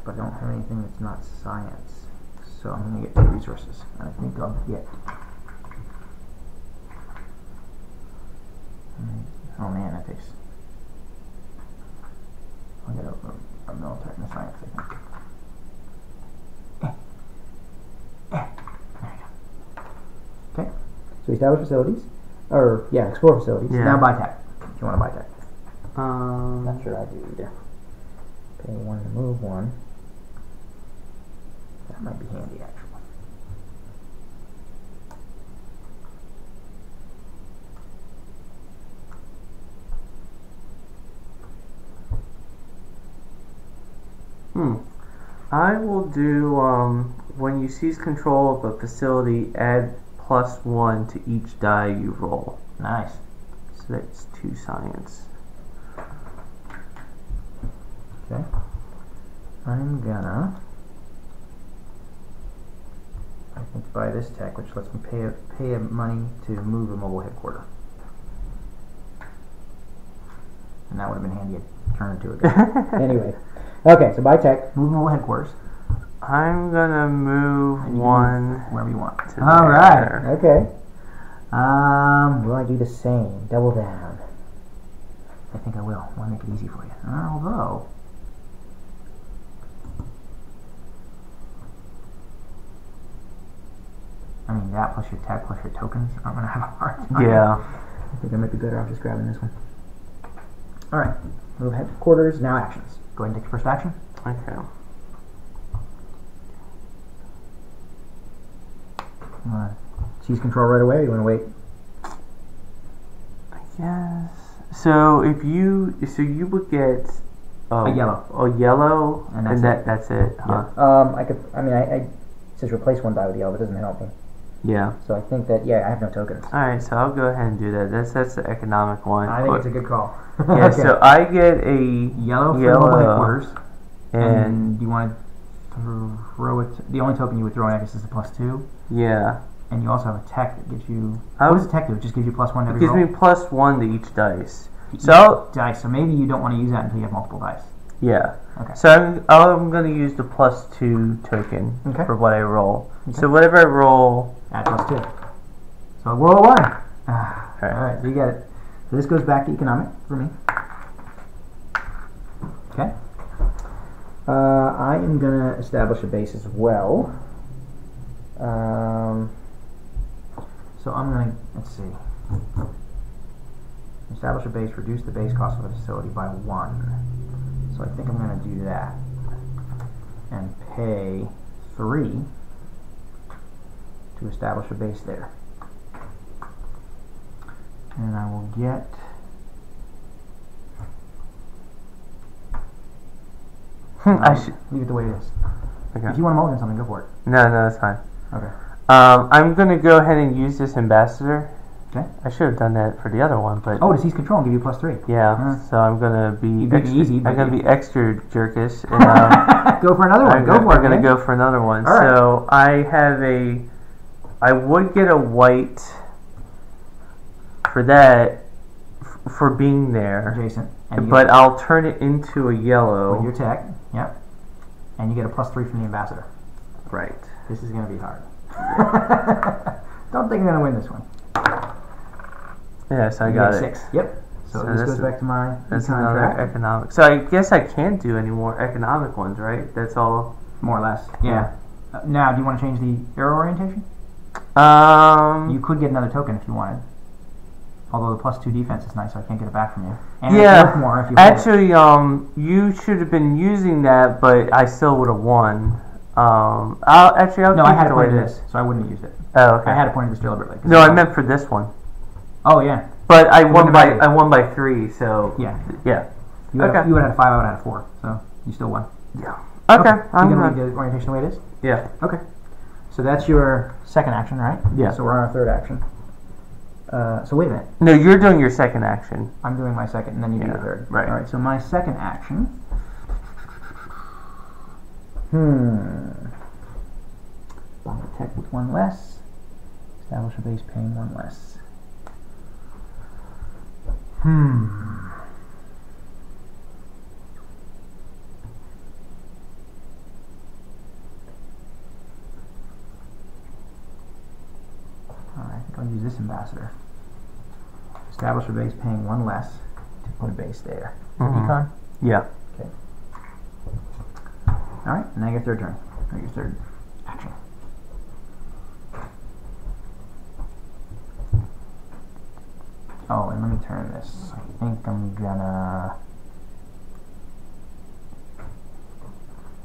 But don't have anything that's not science. So I'm going to get 2 resources. I think I'll get... Oh man, that takes... I'll get a military and a science, I think. There you go. Okay, so establish facilities. Or, yeah, explore facilities. Yeah. Now buy tech. If you want to buy tech. Um, Not sure I do either. Pay 1 to move 1. That might be handy, actually. I will do, when you seize control of a facility, add +1 to each die you roll. Nice. So that's 2 science. Okay. I'm gonna, I think, buy this tech, which lets me pay money to move a mobile headquarter. And that would have been handy to turn into again. Anyway. Okay, so buy tech, move mobile headquarters. I'm gonna move And you one wherever you want. to All right. there. Okay. Will I do the same? Double down. I think I will. I want to make it easy for you. Although, I mean, that plus your tech plus your tokens, I'm gonna have a hard time. Yeah. I think I might be better off just grabbing this one. All right. Move headquarters. Now actions. Go ahead and take your first action. Okay. You want to seize control right away, or you want to wait? Yes. So if you, you would get A yellow. a yellow, And and that's that's it. Huh? I says replace one die with yellow, but it doesn't help me. Yeah. So I think that, yeah, I have no tokens. All right. So I'll go ahead and do that. That's the economic one. I think it's a good call. Yeah. Okay. So I get a Yellow for yellow, mobile headquarters. and you want to throw it. The only token you would throw in, I guess, is a +2. yeah, And you also have a tech that gives you. I What was- does the tech do? It just gives you +1 to it every gives roll. me +1 to each dice. To So each I'll- dice. So maybe you don't want to use that until you have multiple dice. yeah. Okay. So I'm gonna use the +2 token Okay. for what I roll. Okay. So whatever I roll. Add +2. So roll a 1. All Alright. right. So you get it. So this goes back to economic for me. Okay. I am gonna establish a base as well. So I'm gonna, let's see. Establish a base, reduce the base cost of the facility by 1. So I think I'm gonna do that. And pay 3 to establish a base there. And I will get I should. leave it the way it is. Okay. If you want to mulligan something, go for it. No, that's fine. Okay. I'm gonna go ahead and use this ambassador. Okay. I should have done that for the other one, but Oh, to seize control and give you +3. yeah. So I'm gonna be You'd make it extra, easy, but I'm gonna you- be extra jerkish, and Go for another one. I'm Go gonna, for it. I'm gonna man. go for another one. All right. So I have a. I would get a white for that for being there, Adjacent. And you but I'll turn it into a with yellow. your tech. Yep. And you get a +3 from the ambassador. Right. This is going to be hard. Don't think I'm going to win this one. Yes, I You got get it. 6. Yep. So this that's goes back to my That's econ another track. economic. So I guess I can't do any more economic ones, right? That's all. More or less. Yeah. Now, do you want to change the arrow orientation? You could get another token if you wanted. Although the +2 defense is nice, so I can't get it back from you. And Yeah, it's worth more if you hold it. actually, you should have been using that, but I still would have won. I'll No, keep I it had the a way point it of is. this, so I wouldn't have used it. Oh, okay. I had a point of this deliberately. 'cause No, it's I fun. meant for this one. Oh yeah, But I won wouldn't by have mattered. 3, so yeah. yeah. You would Okay. have had a 5. I would have had a 4. So you still won. Okay, So I'm you gonna gonna. leave the orientation the way it is? Yeah. Okay. So that's your second action, right? Yeah. So we're on our third action. So wait a minute. No, you're doing your second action. I'm doing my second, and then you do Yeah, the third. right. All right. So my second action. Buy a tech with 1 less. Establish a base paying 1 less. ambassador. Establish a base paying 1 less to put a base there. Mhm. Econ? Yeah. Okay. Alright, now your third turn. Or your third action. Oh, and let me turn this. I think I'm gonna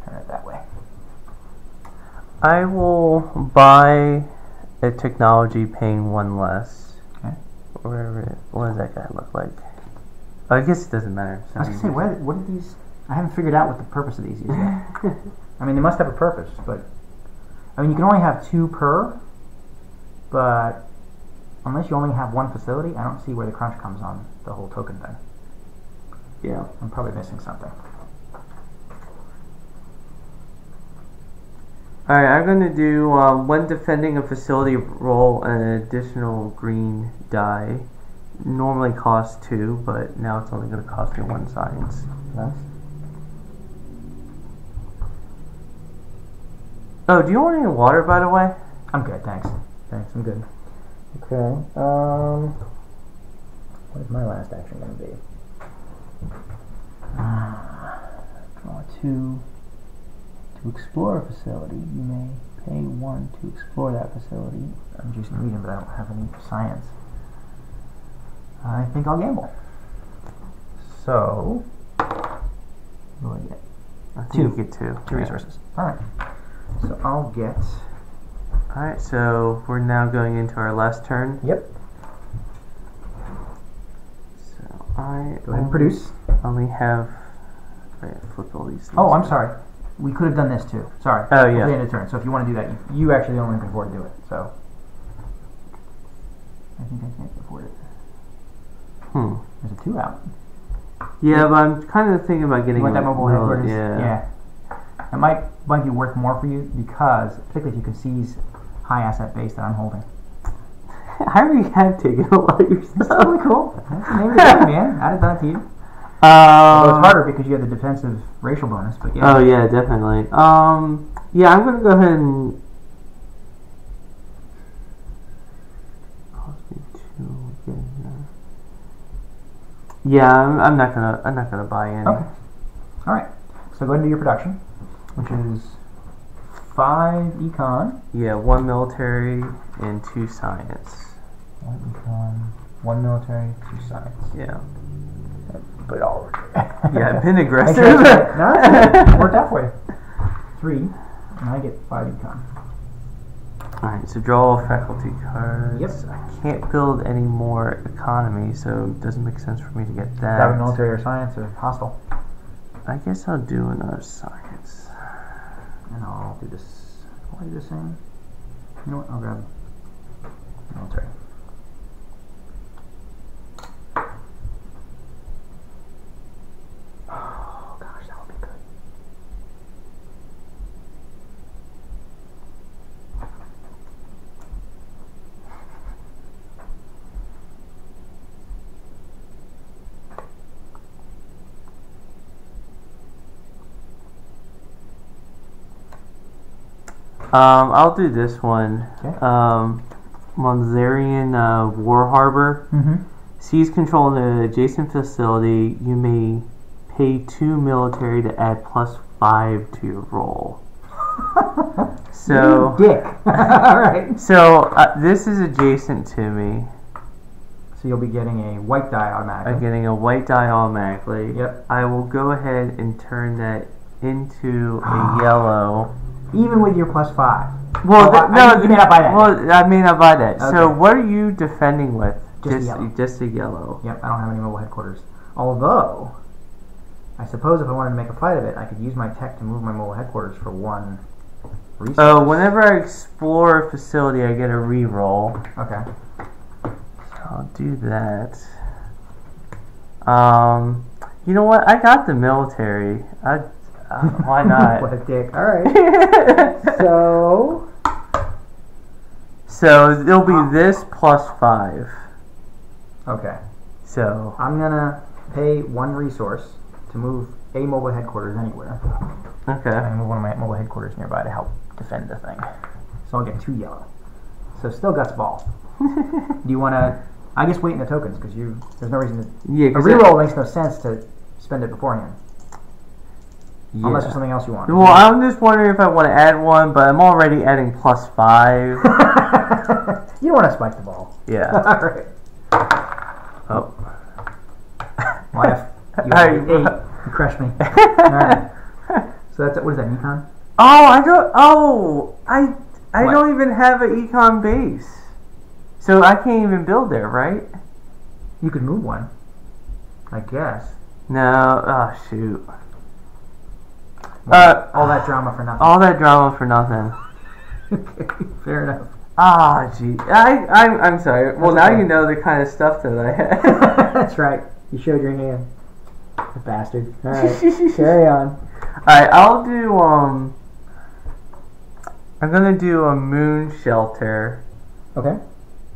turn it that way. I will buy a technology paying 1 less. Okay. What does that guy look like? I guess it doesn't matter. I was gonna say, what are these? I haven't figured out what the purpose of these is yet. I mean, they must have a purpose, but I mean, you can only have 2 per, but unless you only have 1 facility, I don't see where the crunch comes on the whole token thing. Yeah. I'm probably missing something. Alright, I'm going to do when defending a facility, roll an additional green die. Normally costs 2, but now it's only going to cost me 1 science. Nice. Oh, do you want any water, by the way? I'm good, thanks. Thanks, I'm good. Okay, what is my last action going to be? Draw 2. To explore a facility, you may pay 1 to explore that facility. I'm Jason Regan, but I don't have any science. I think I'll gamble. So, what do I get? I think 2. you get 2. 2 resources. Alright. So I'll get... Alright, so we're now going into our last turn. Yep. So I Go ahead and produce. only have... Wait, flip all these things. Oh, I'm sorry. We could have done this too. Sorry. Oh, At yeah. the end of the turn. So if you want to do that, you actually only can afford to do it. So I think I can't afford it. There's a 2 out. Yeah, but I'm kind of thinking about getting... You want that mobile headquarters? Yeah. It might be worth more for you because, particularly if you can seize high asset base that I'm holding. I already have taken a lot of your stuff. That's totally cool. That's the name of the game, man. I'd have done it to you. Although it's harder because you have the defensive racial bonus, but yeah. Oh yeah, definitely. Yeah, I'm gonna go ahead and cost me 2 getting there. Yeah, I'm not gonna buy any. Okay. All right. So go ahead and do your production, which is 5 econ. Yeah, 1 military and 2 science. 1 econ, 1 military, 2 science. Yeah. Put it all over. Yeah, I've been aggressive. No, it worked out for you. 3, and I get 5 econ. Alright, so draw faculty cards. Yep. I can't build any more economy, so it doesn't make sense for me to get that. That would military or science or hostile. I guess I'll do another science. And I'll do this. Will I do the same? You know what? I'll grab military. Oh gosh, that would be good. I'll do this one. Okay. Monzarian War Harbor. Mm-hmm. Seize control of an adjacent facility. You may pay 2 military to add +5 to your roll. So, you dick. All right. So this is adjacent to me. So you'll be getting a white die automatically. I'm getting a white die automatically. Yep. I will go ahead and turn that into a yellow. Even with your +5. Well, no, you may not buy that. Well, I may not buy that. Okay. So what are you defending with? Just a yellow. Yep, I don't have any mobile headquarters. Although, I suppose if I wanted to make a fight of it, I could use my tech to move my mobile headquarters for 1 resource. Oh, whenever I explore a facility, I get a reroll. Okay. So I'll do that. You know what? I got the military. Why not? What a dick. Alright. So it'll be this +5. Okay. So I'm gonna pay 1 resource to move a mobile headquarters anywhere. okay. And move one of my mobile headquarters nearby to help defend the thing. So I'll get 2 yellow. So still guts ball. Do you want to? I guess wait in the tokens because there's no reason to. Yeah, A reroll makes no sense to spend it beforehand. Yeah. Unless there's something else you want. Well, I'm just wondering if I want to add one, but I'm already adding +5. You don't want to spike the ball. Yeah. Alright. Oh. Well, you have 8. You crushed me. Alright. So that's, what is that, an econ? I don't even have an econ base. So I can't even build there, right? You could move one. I guess. No, oh shoot. All that drama for nothing. All that drama for nothing. Okay, fair enough. Gee. I'm sorry. Well, That's now okay. you know the kind of stuff that I have. That's right. You showed your hand. You bastard. Alright, carry on. Alright, I'll do, I'm gonna do a moon shelter. Okay.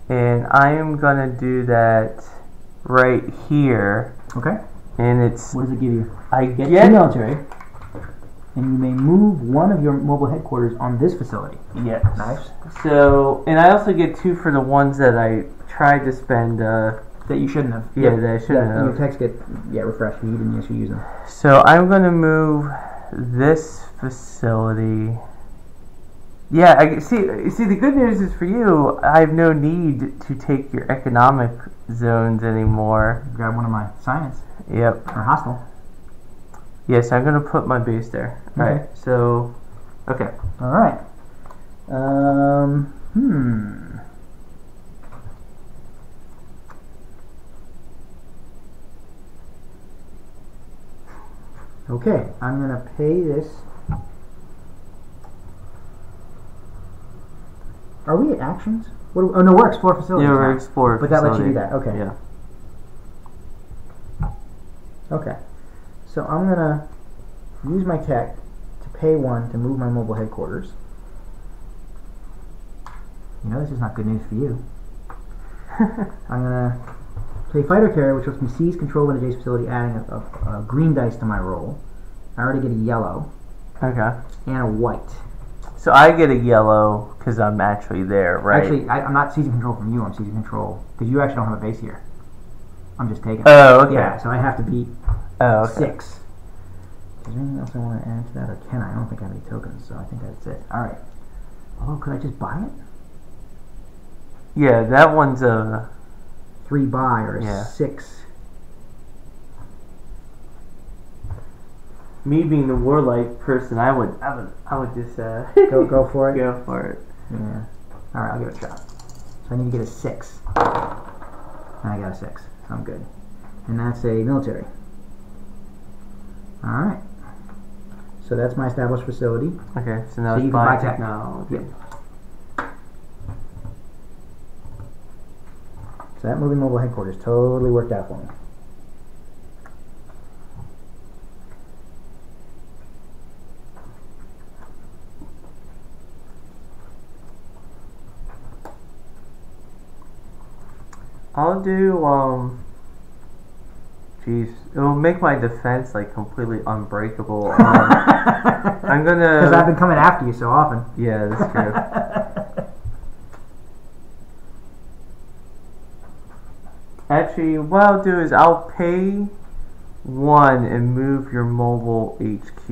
And I am gonna do that right here. Okay. And it's, What does it give you? I Get get, two military, and you may move one of your mobile headquarters on this facility. yes. Nice. So, and I also get 2 for the ones that I tried to spend, That you shouldn't have. yeah, that I shouldn't And your have. techs get refreshed. You didn't actually use them. So I'm gonna move this facility. Yeah, see. The good news is for you, I have no need to take your economic zones anymore. Grab one of my science Yep. or hostile. Yes, I'm gonna put my base there. Okay. Alright. So, okay. All right. Okay, I'm gonna pay this. Are we at actions? Oh no, we're explore facilities. Yeah, we're now. explorer. But that lets you do facility. that. Okay. Yeah. Okay. So I'm gonna use my tech to pay one to move my mobile headquarters. You know this is not good news for you. I'm gonna play fighter carrier, which lets me seize control of an adjacent facility, adding a green dice to my roll. I already get a yellow Okay. and a white. So I get a yellow because I'm actually there, right? Actually, I'm not seizing control from you. I'm seizing control because you actually don't have a base here. I'm just taking. Oh, okay. Yeah, so I have to beat Oh, okay. 6. Is there anything else I want to add to that, or can I? I don't think I have any tokens, so I think that's it. All right. Oh, could I just buy it? Yeah, that one's a. 3 buy or a Yeah. 6. Me being the warlike person, I would just Go for it. go for it. Yeah. All right, I'll give it a shot. So I need to get a 6. And I got a 6. So I'm good. And that's a military. All right. So that's my established facility. Okay, so now So it's you can buy tech. technology. Yep. So that moving mobile headquarters totally worked out for me. I'll do jeez, it'll make my defense like completely unbreakable. I'm gonna. Because I've been coming after you so often. Yeah, that's true. Actually, what I'll do is I'll pay 1 and move your mobile HQ.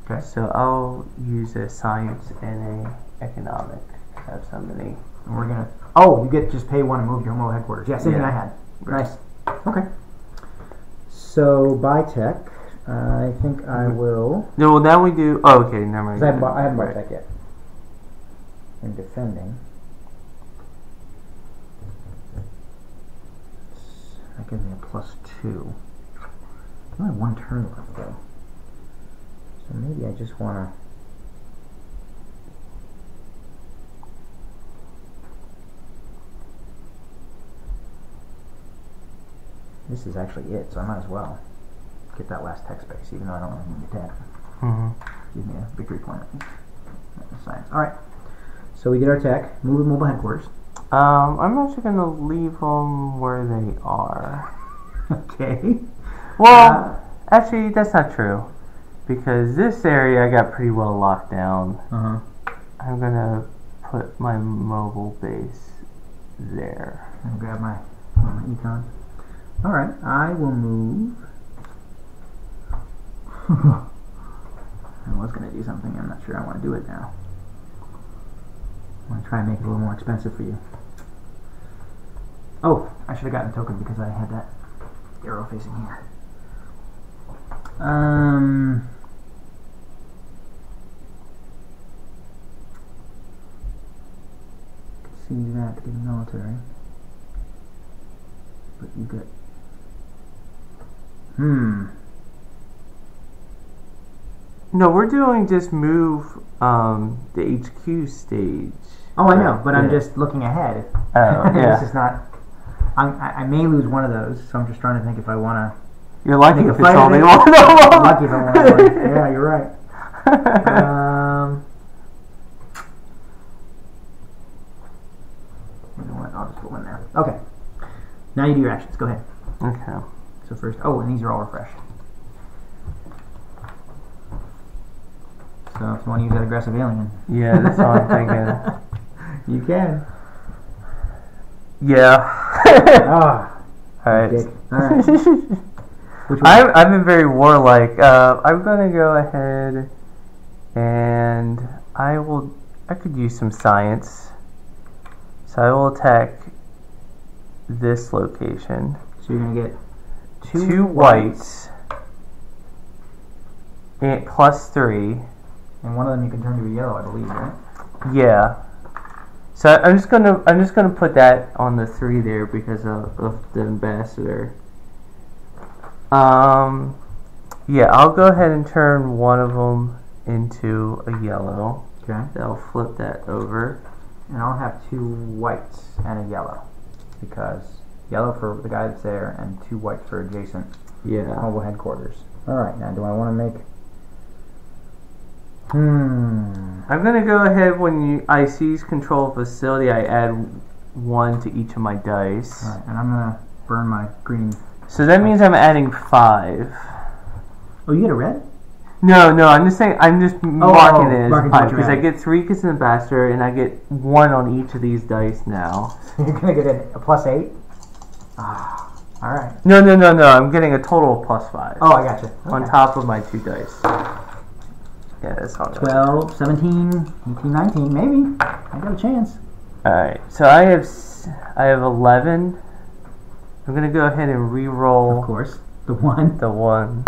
Okay. So I'll use a science and a economic. Have somebody. And we're gonna. Oh, you get to just pay 1 and move your mobile headquarters. Yeah, same thing Yeah. I had. Nice. Okay. So buy tech. I think I will. No, well now we do. Oh, okay, never mind. Because I haven't bought Right. tech yet. In defending. That gives me a +2. I only have 1 turn left though. So maybe I just wanna. This is actually it, so I might as well get that last tech space, even though I don't really need the tech. Give me a victory point. Science. All right. So we did our tech. Move the mobile headquarters. I'm actually gonna leave them where they are. Okay. Well, actually, that's not true, because this area I got pretty well locked down. Uh huh. I'm gonna put my mobile base there. I'll grab my econ. Alright, I will move. I was going to do something, I'm not sure I want to do it now. I want to try and make it a little more expensive for you. Oh, I should have gotten a token because I had that arrow facing here. See that to get military. But you got... No, we're doing just move the HQ stage. Oh, I know, but I'm just looking ahead. Oh, yeah. This is not... I may lose one of those, so I'm just trying to think if I want to... You're lucky if it's fight only of it. one of them. I'm lucky if I want to. Yeah, you're right. You know what? I'll just put one there. Okay. Now you do your actions. Go ahead. Okay. So first... Oh, and these are all refreshed. So if you want to use that aggressive alien... Yeah, that's what I'm thinking. You can. Yeah. Alright. Alright. Which one? I've been very warlike. I'm gonna go ahead and I could use some science. So I will attack this location. So you're gonna get two whites and +3. And one of them you can turn to a yellow, I believe, right? Yeah. So I'm just gonna put that on the 3 there because of the ambassador. Yeah, I'll go ahead and turn one of them into a yellow. Okay. I'll flip that over. And I'll have 2 whites and a yellow. Because yellow for the guy that's there and 2 whites for adjacent mobile headquarters. Alright, now do I want to make... I'm gonna go ahead when I seize control of facility, I add 1 to each of my dice. Alright, and I'm gonna burn my green. So that means I'm adding 5. Oh, you get a red? No, I'm just saying, I'm just marking it as marking 5 what you're because I adding. get 3 because an ambassador and I get 1 on each of these dice now. So you're gonna get a +8? Ah, alright. No, I'm getting a total of +5. Oh, I gotcha. Okay. On top of my 2 dice. Yeah, that's all. 12, 17, 18, 19, maybe. I got a chance. Alright, so I have 11. I'm gonna go ahead and re-roll. Of course. The 1. The 1.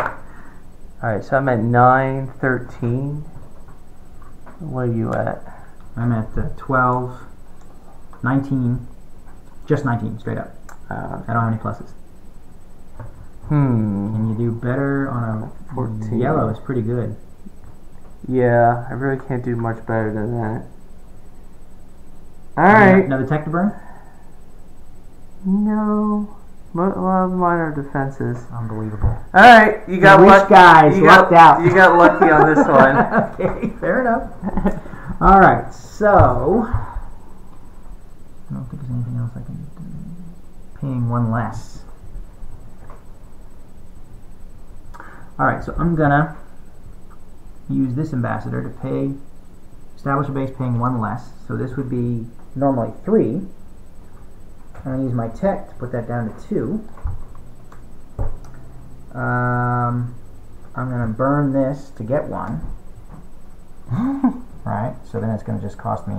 Alright, so I'm at 9, 13. What are you at? I'm at 12, 19, just 19, straight up. I don't have any pluses. And you do better on a 14. Yellow is pretty good. Yeah, I really can't do much better than that. Alright. Another tech to burn? No. A lot of mine are defenses. Unbelievable. Alright, you got lucky. Guys lucked out. You got lucky on this one. Okay, fair enough. Alright, so I don't think there's anything else I can do. Paying 1 less. Alright, so I'm gonna use this ambassador to establish a base paying 1 less. So this would be normally 3. I'm going to use my tech to put that down to 2. I'm going to burn this to get 1. Right, so then it's going to just cost me,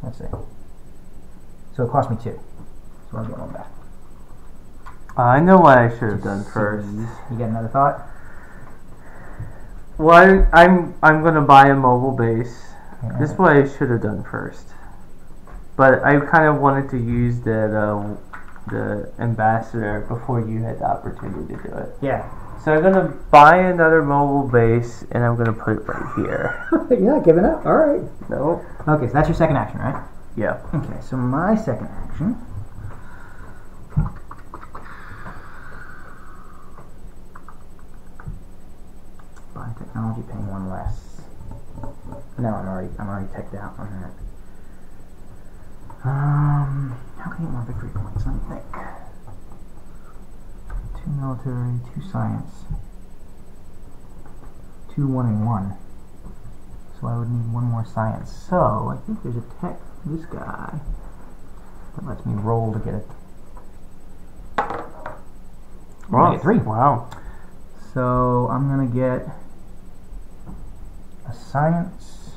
let's see. So it cost me 2. So I'm going on back. I know what I should have done first. You got another thought? Well, I'm gonna buy a mobile base. Yeah. This is what I should have done first. But I kind of wanted to use the ambassador before you had the opportunity to do it. Yeah. So I'm gonna buy another mobile base and I'm gonna put it right here. You're not giving up. All right. Nope. Okay, so that's your second action, right? Yeah. Okay, so my second action. Buy technology, paying 1 less. No, I'm already teched out on that. How can I get more victory points? Let me think. 2 military, 2 science, 2, 1, and 1. So I would need one more science. So I think there's a tech, this guy, that lets me roll to get it. Wow. I get 3. Wow. So I'm going to get a science,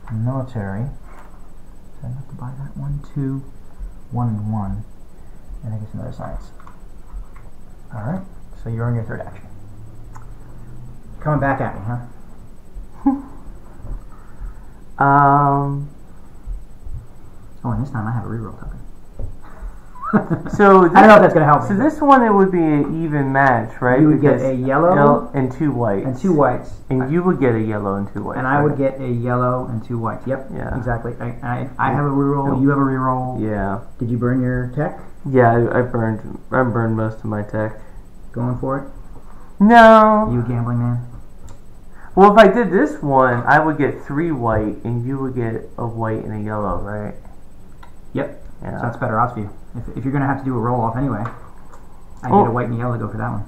a military. So I have to buy that 1, 2, 1, and 1. And I guess another science. Alright, so you're on your 3rd action. Coming back at me, huh? Oh, and this time I have a reroll token. So I don't know if that's going to help me. So this one, it would be an even match, right? You would get Because a yellow and 2 whites. and 2 whites. And you would get a yellow and 2 whites. And I would get a yellow and 2 whites. Yep, Yeah. exactly. I have a reroll, you have a reroll. Yeah. Did you burn your tech? Yeah, I burned most of my tech. Going for it? No. You a gambling man? Well, if I did this one, I would get 3 white, and you would get a white and a yellow, right? Yep. Yeah. So that's better odds for you. If you're going to have to do a roll off anyway, I Oh. get a white and a yellow to go for that one.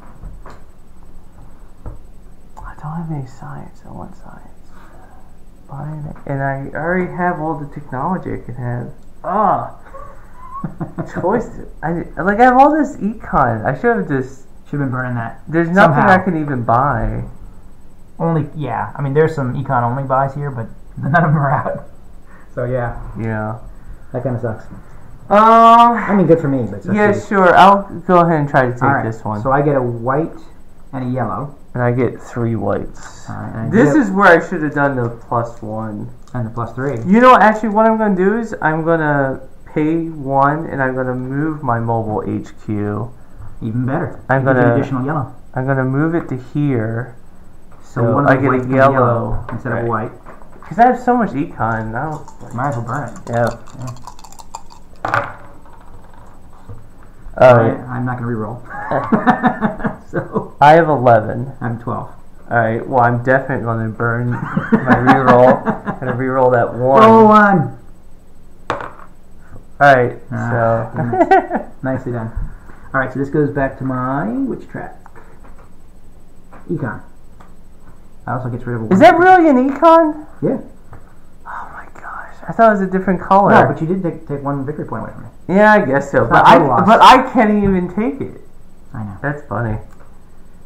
I don't have any science. I want science. And I already have all the technology I could have. Choice. I have all this econ. I should have just. Should have been burning that. There's nothing Somehow. I can even buy. Only, yeah. I mean, there's some econ only buys here, but none of them are out. So yeah, Yeah. that kind of sucks. I mean, good for me, but Yeah, sure. I'll go ahead and try to take this one. So I get a white and a yellow. And I get 3 whites. Alright, and I This get- is where I should have done the +1. and the +3. You know, actually, what I'm going to do is I'm going to pay 1, and I'm going to move my mobile HQ. Even better. I'm You get gonna- an additional yellow. I'm going to move it to here. So one of I the get whites a can be yellow instead of white. Because I have so much econ. I don't, Might as well burn it. yeah. I'm not going to re-roll. So I have 11. I'm 12. Alright, well, I'm definitely going to burn my reroll. I'm going to reroll that 1. Roll 1. Alright, Ah, so. Nicely done. Alright, so this goes back to my which track? Econ. I also gets rid of a 1. Is that really an econ? Yeah. Oh my gosh. I thought it was a different color. No, but you did take 1 victory point away from me. Yeah, I guess so. It's But not total loss. I can't even take it. I know. That's funny.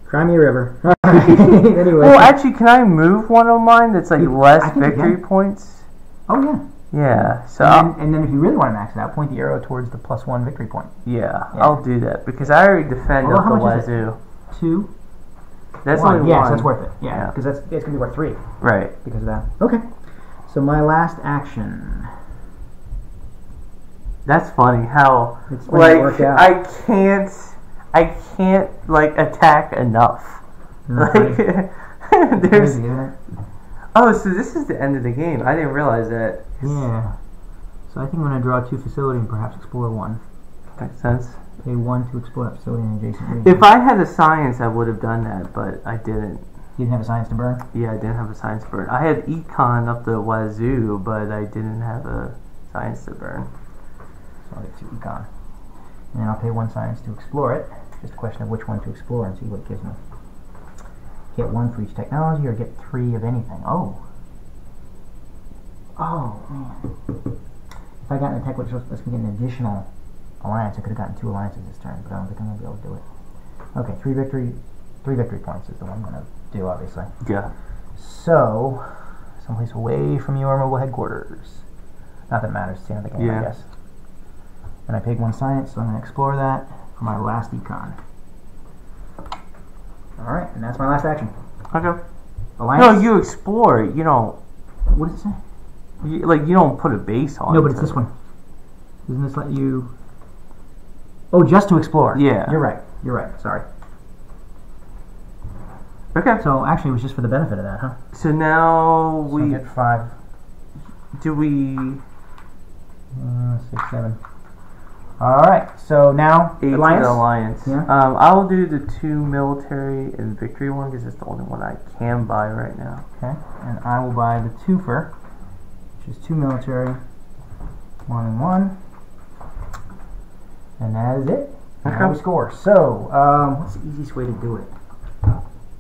Cry me a river. Anyway. Well, actually, can I move one of mine that's like I less think you victory can. points? Oh, yeah. Yeah. So And then if you really want to max it out, point the arrow towards the +1 victory point. yeah, Yeah. I'll do that because I already defend Well, up how the much is it? wazoo. 2. That's 1. only Yes, one. that's worth it. Yeah, Yeah. because it's going to be worth 3 Right. because of that. Okay. So my last action. That's funny how It's when it like worked out. I can't like attack enough. Isn't that Like funny? there's Crazy, isn't it? oh, so this is the end of the game. I didn't realize that. Yeah. So I think I'm going to draw 2 facility and perhaps explore 1. Makes sense. Pay 1 to explore that facility in adjacent region. If I had a science, I would have done that, but I didn't. You didn't have a science to burn? Yeah, I didn't have a science burn. I had econ up the wazoo, but I didn't have a science to burn. So I'll get 2 econ. And then I'll pay 1 science to explore it. Just a question of which one to explore and see what it gives me. Get 1 for each technology or get 3 of anything. Oh. Oh, man. If I got in a tech which lets me get an additional alliance, I could have gotten 2 alliances this turn, but I don't think I'm going to be able to do it. Okay, 3 victory points is the one I'm going to do, obviously. Yeah. So, someplace away from your mobile headquarters. Not that it matters, it's the end of the game, Yeah. I guess. And I paid 1 science, so I'm going to explore that for my last econ. Alright, and that's my last action. Okay. Alliance? No, you explore it. You don't. What does it say? You don't put a base on it. No, but it's this one. Doesn't this let you... Oh, just to explore. Yeah. You're right. Sorry. Okay. So, actually, it was just for the benefit of that, huh? So now So I we get 5, do we 6, 7. Alright, so now, 8 alliance? to the alliance. Yeah. I will do the 2 military and victory one because it's the only one I can buy right now. Okay, and I will buy the twofer, which is 2 military, 1 and 1. And that is it. Okay. Now we score. So, what's the easiest way to do it?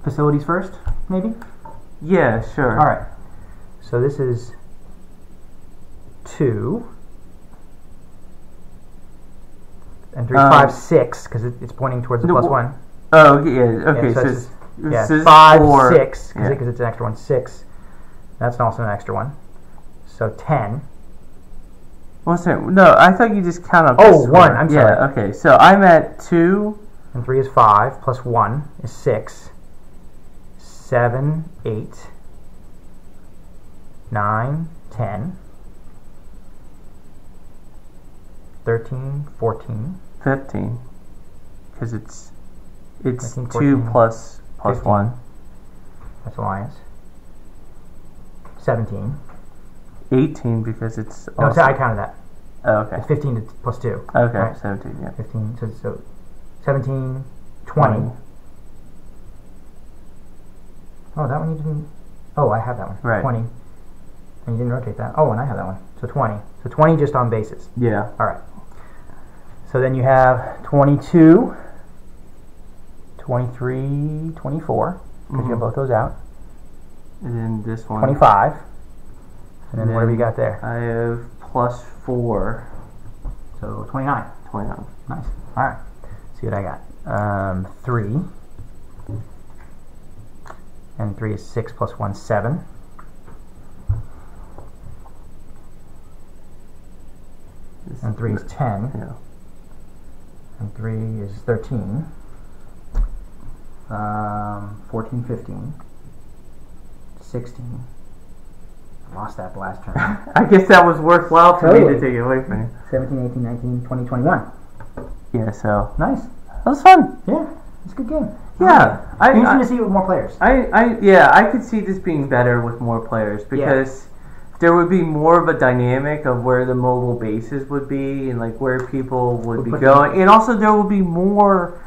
facilities first, maybe? Yeah, sure. All right. So this is 2. And 3, 5, 6, because it's pointing towards the No, plus 1. Oh, yeah. Okay, Yeah, so so it's this is 5, 4. 6, Yeah. because it's an extra one. 6. That's also an extra one. So 10. What's that? No, I thought you just count up. Oh, this 1, I'm sorry. Yeah, okay. So I'm at 2. And 3 is 5, plus 1 is 6. 7, 8, 9, 10, 13, 14, 15. Because it's 13, 2 14, plus 15. 1. That's alliance. 17. 18 because it's No, also... so I counted that. Oh, okay. It's 15 to plus 2. Okay, Right. 17, yeah. 15, so 17, 20. Oh, that one you didn't... Oh, I have that one. Right. 20. And you didn't rotate that. Oh, and I have that one. So 20. So 20 just on bases. Yeah. All right. So then you have 22, 23, 24, because you have both those out. And then this one. 25. And then And whatever you then got there. I have plus 4. So 29. 29. Nice. All right. See what I got. 3. And 3 is 6 plus 1, 7. And 3 is 10. Yeah. And 3 is 13. 14, 15. 16. I lost that last turn. I guess that was worthwhile for me Totally. to take it away from you. 17, 18, 19, 20, 21. Yeah, so Nice. that was fun. Yeah. It's a good game. Yeah, Interesting to see it with more players. I could see this being better with more players because there would be more of a dynamic of where the mobile bases would be and like where people would be put going, and also there would be more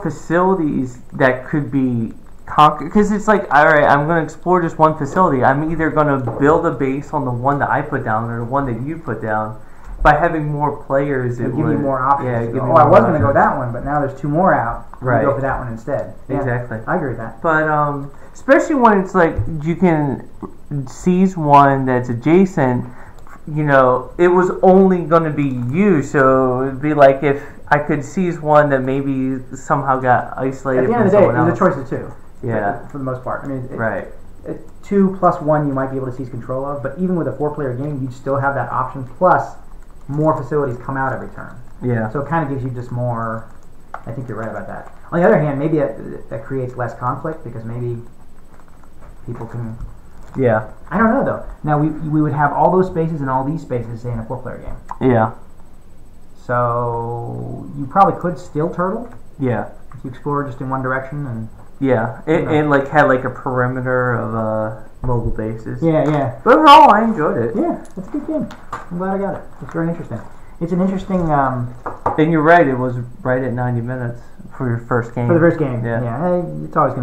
facilities that could be conquered. Because it's like, all right, I'm going to explore just one facility. I'm either going to build a base on the one that I put down or the one that you put down. By having more players, it Give you would more options. Yeah, to give go, me oh, I more was going to go options. that one, but now there's 2 more out. Right. Go for that one instead. Yeah, Exactly. I agree with that. But especially when it's like you can seize one that's adjacent, you know, it was only going to be you. So it'd be like if I could seize one that maybe somehow got isolated At the end from of the day, someone it's a else. choice of 2. Yeah. For the most part. I mean, Right. 2 plus 1 you might be able to seize control of, but even with a 4-player game, you'd still have that option. Plus, more facilities come out every turn. Yeah. So it kind of gives you just more. I think you're right about that. On the other hand, maybe that creates less conflict because maybe people can. Yeah. I don't know though. Now we would have all those spaces and all these spaces, say, in a 4-player game. Yeah. So you probably could still turtle Yeah. if you explore just in one direction and. Yeah. It like had like a perimeter of mobile bases. Yeah. But overall, I enjoyed it. Yeah, it's a good game. I'm glad I got it. It's very interesting. It's an interesting And you're right; it was right at 90 minutes for your first game. for the first game. Yeah. Hey, it's always going to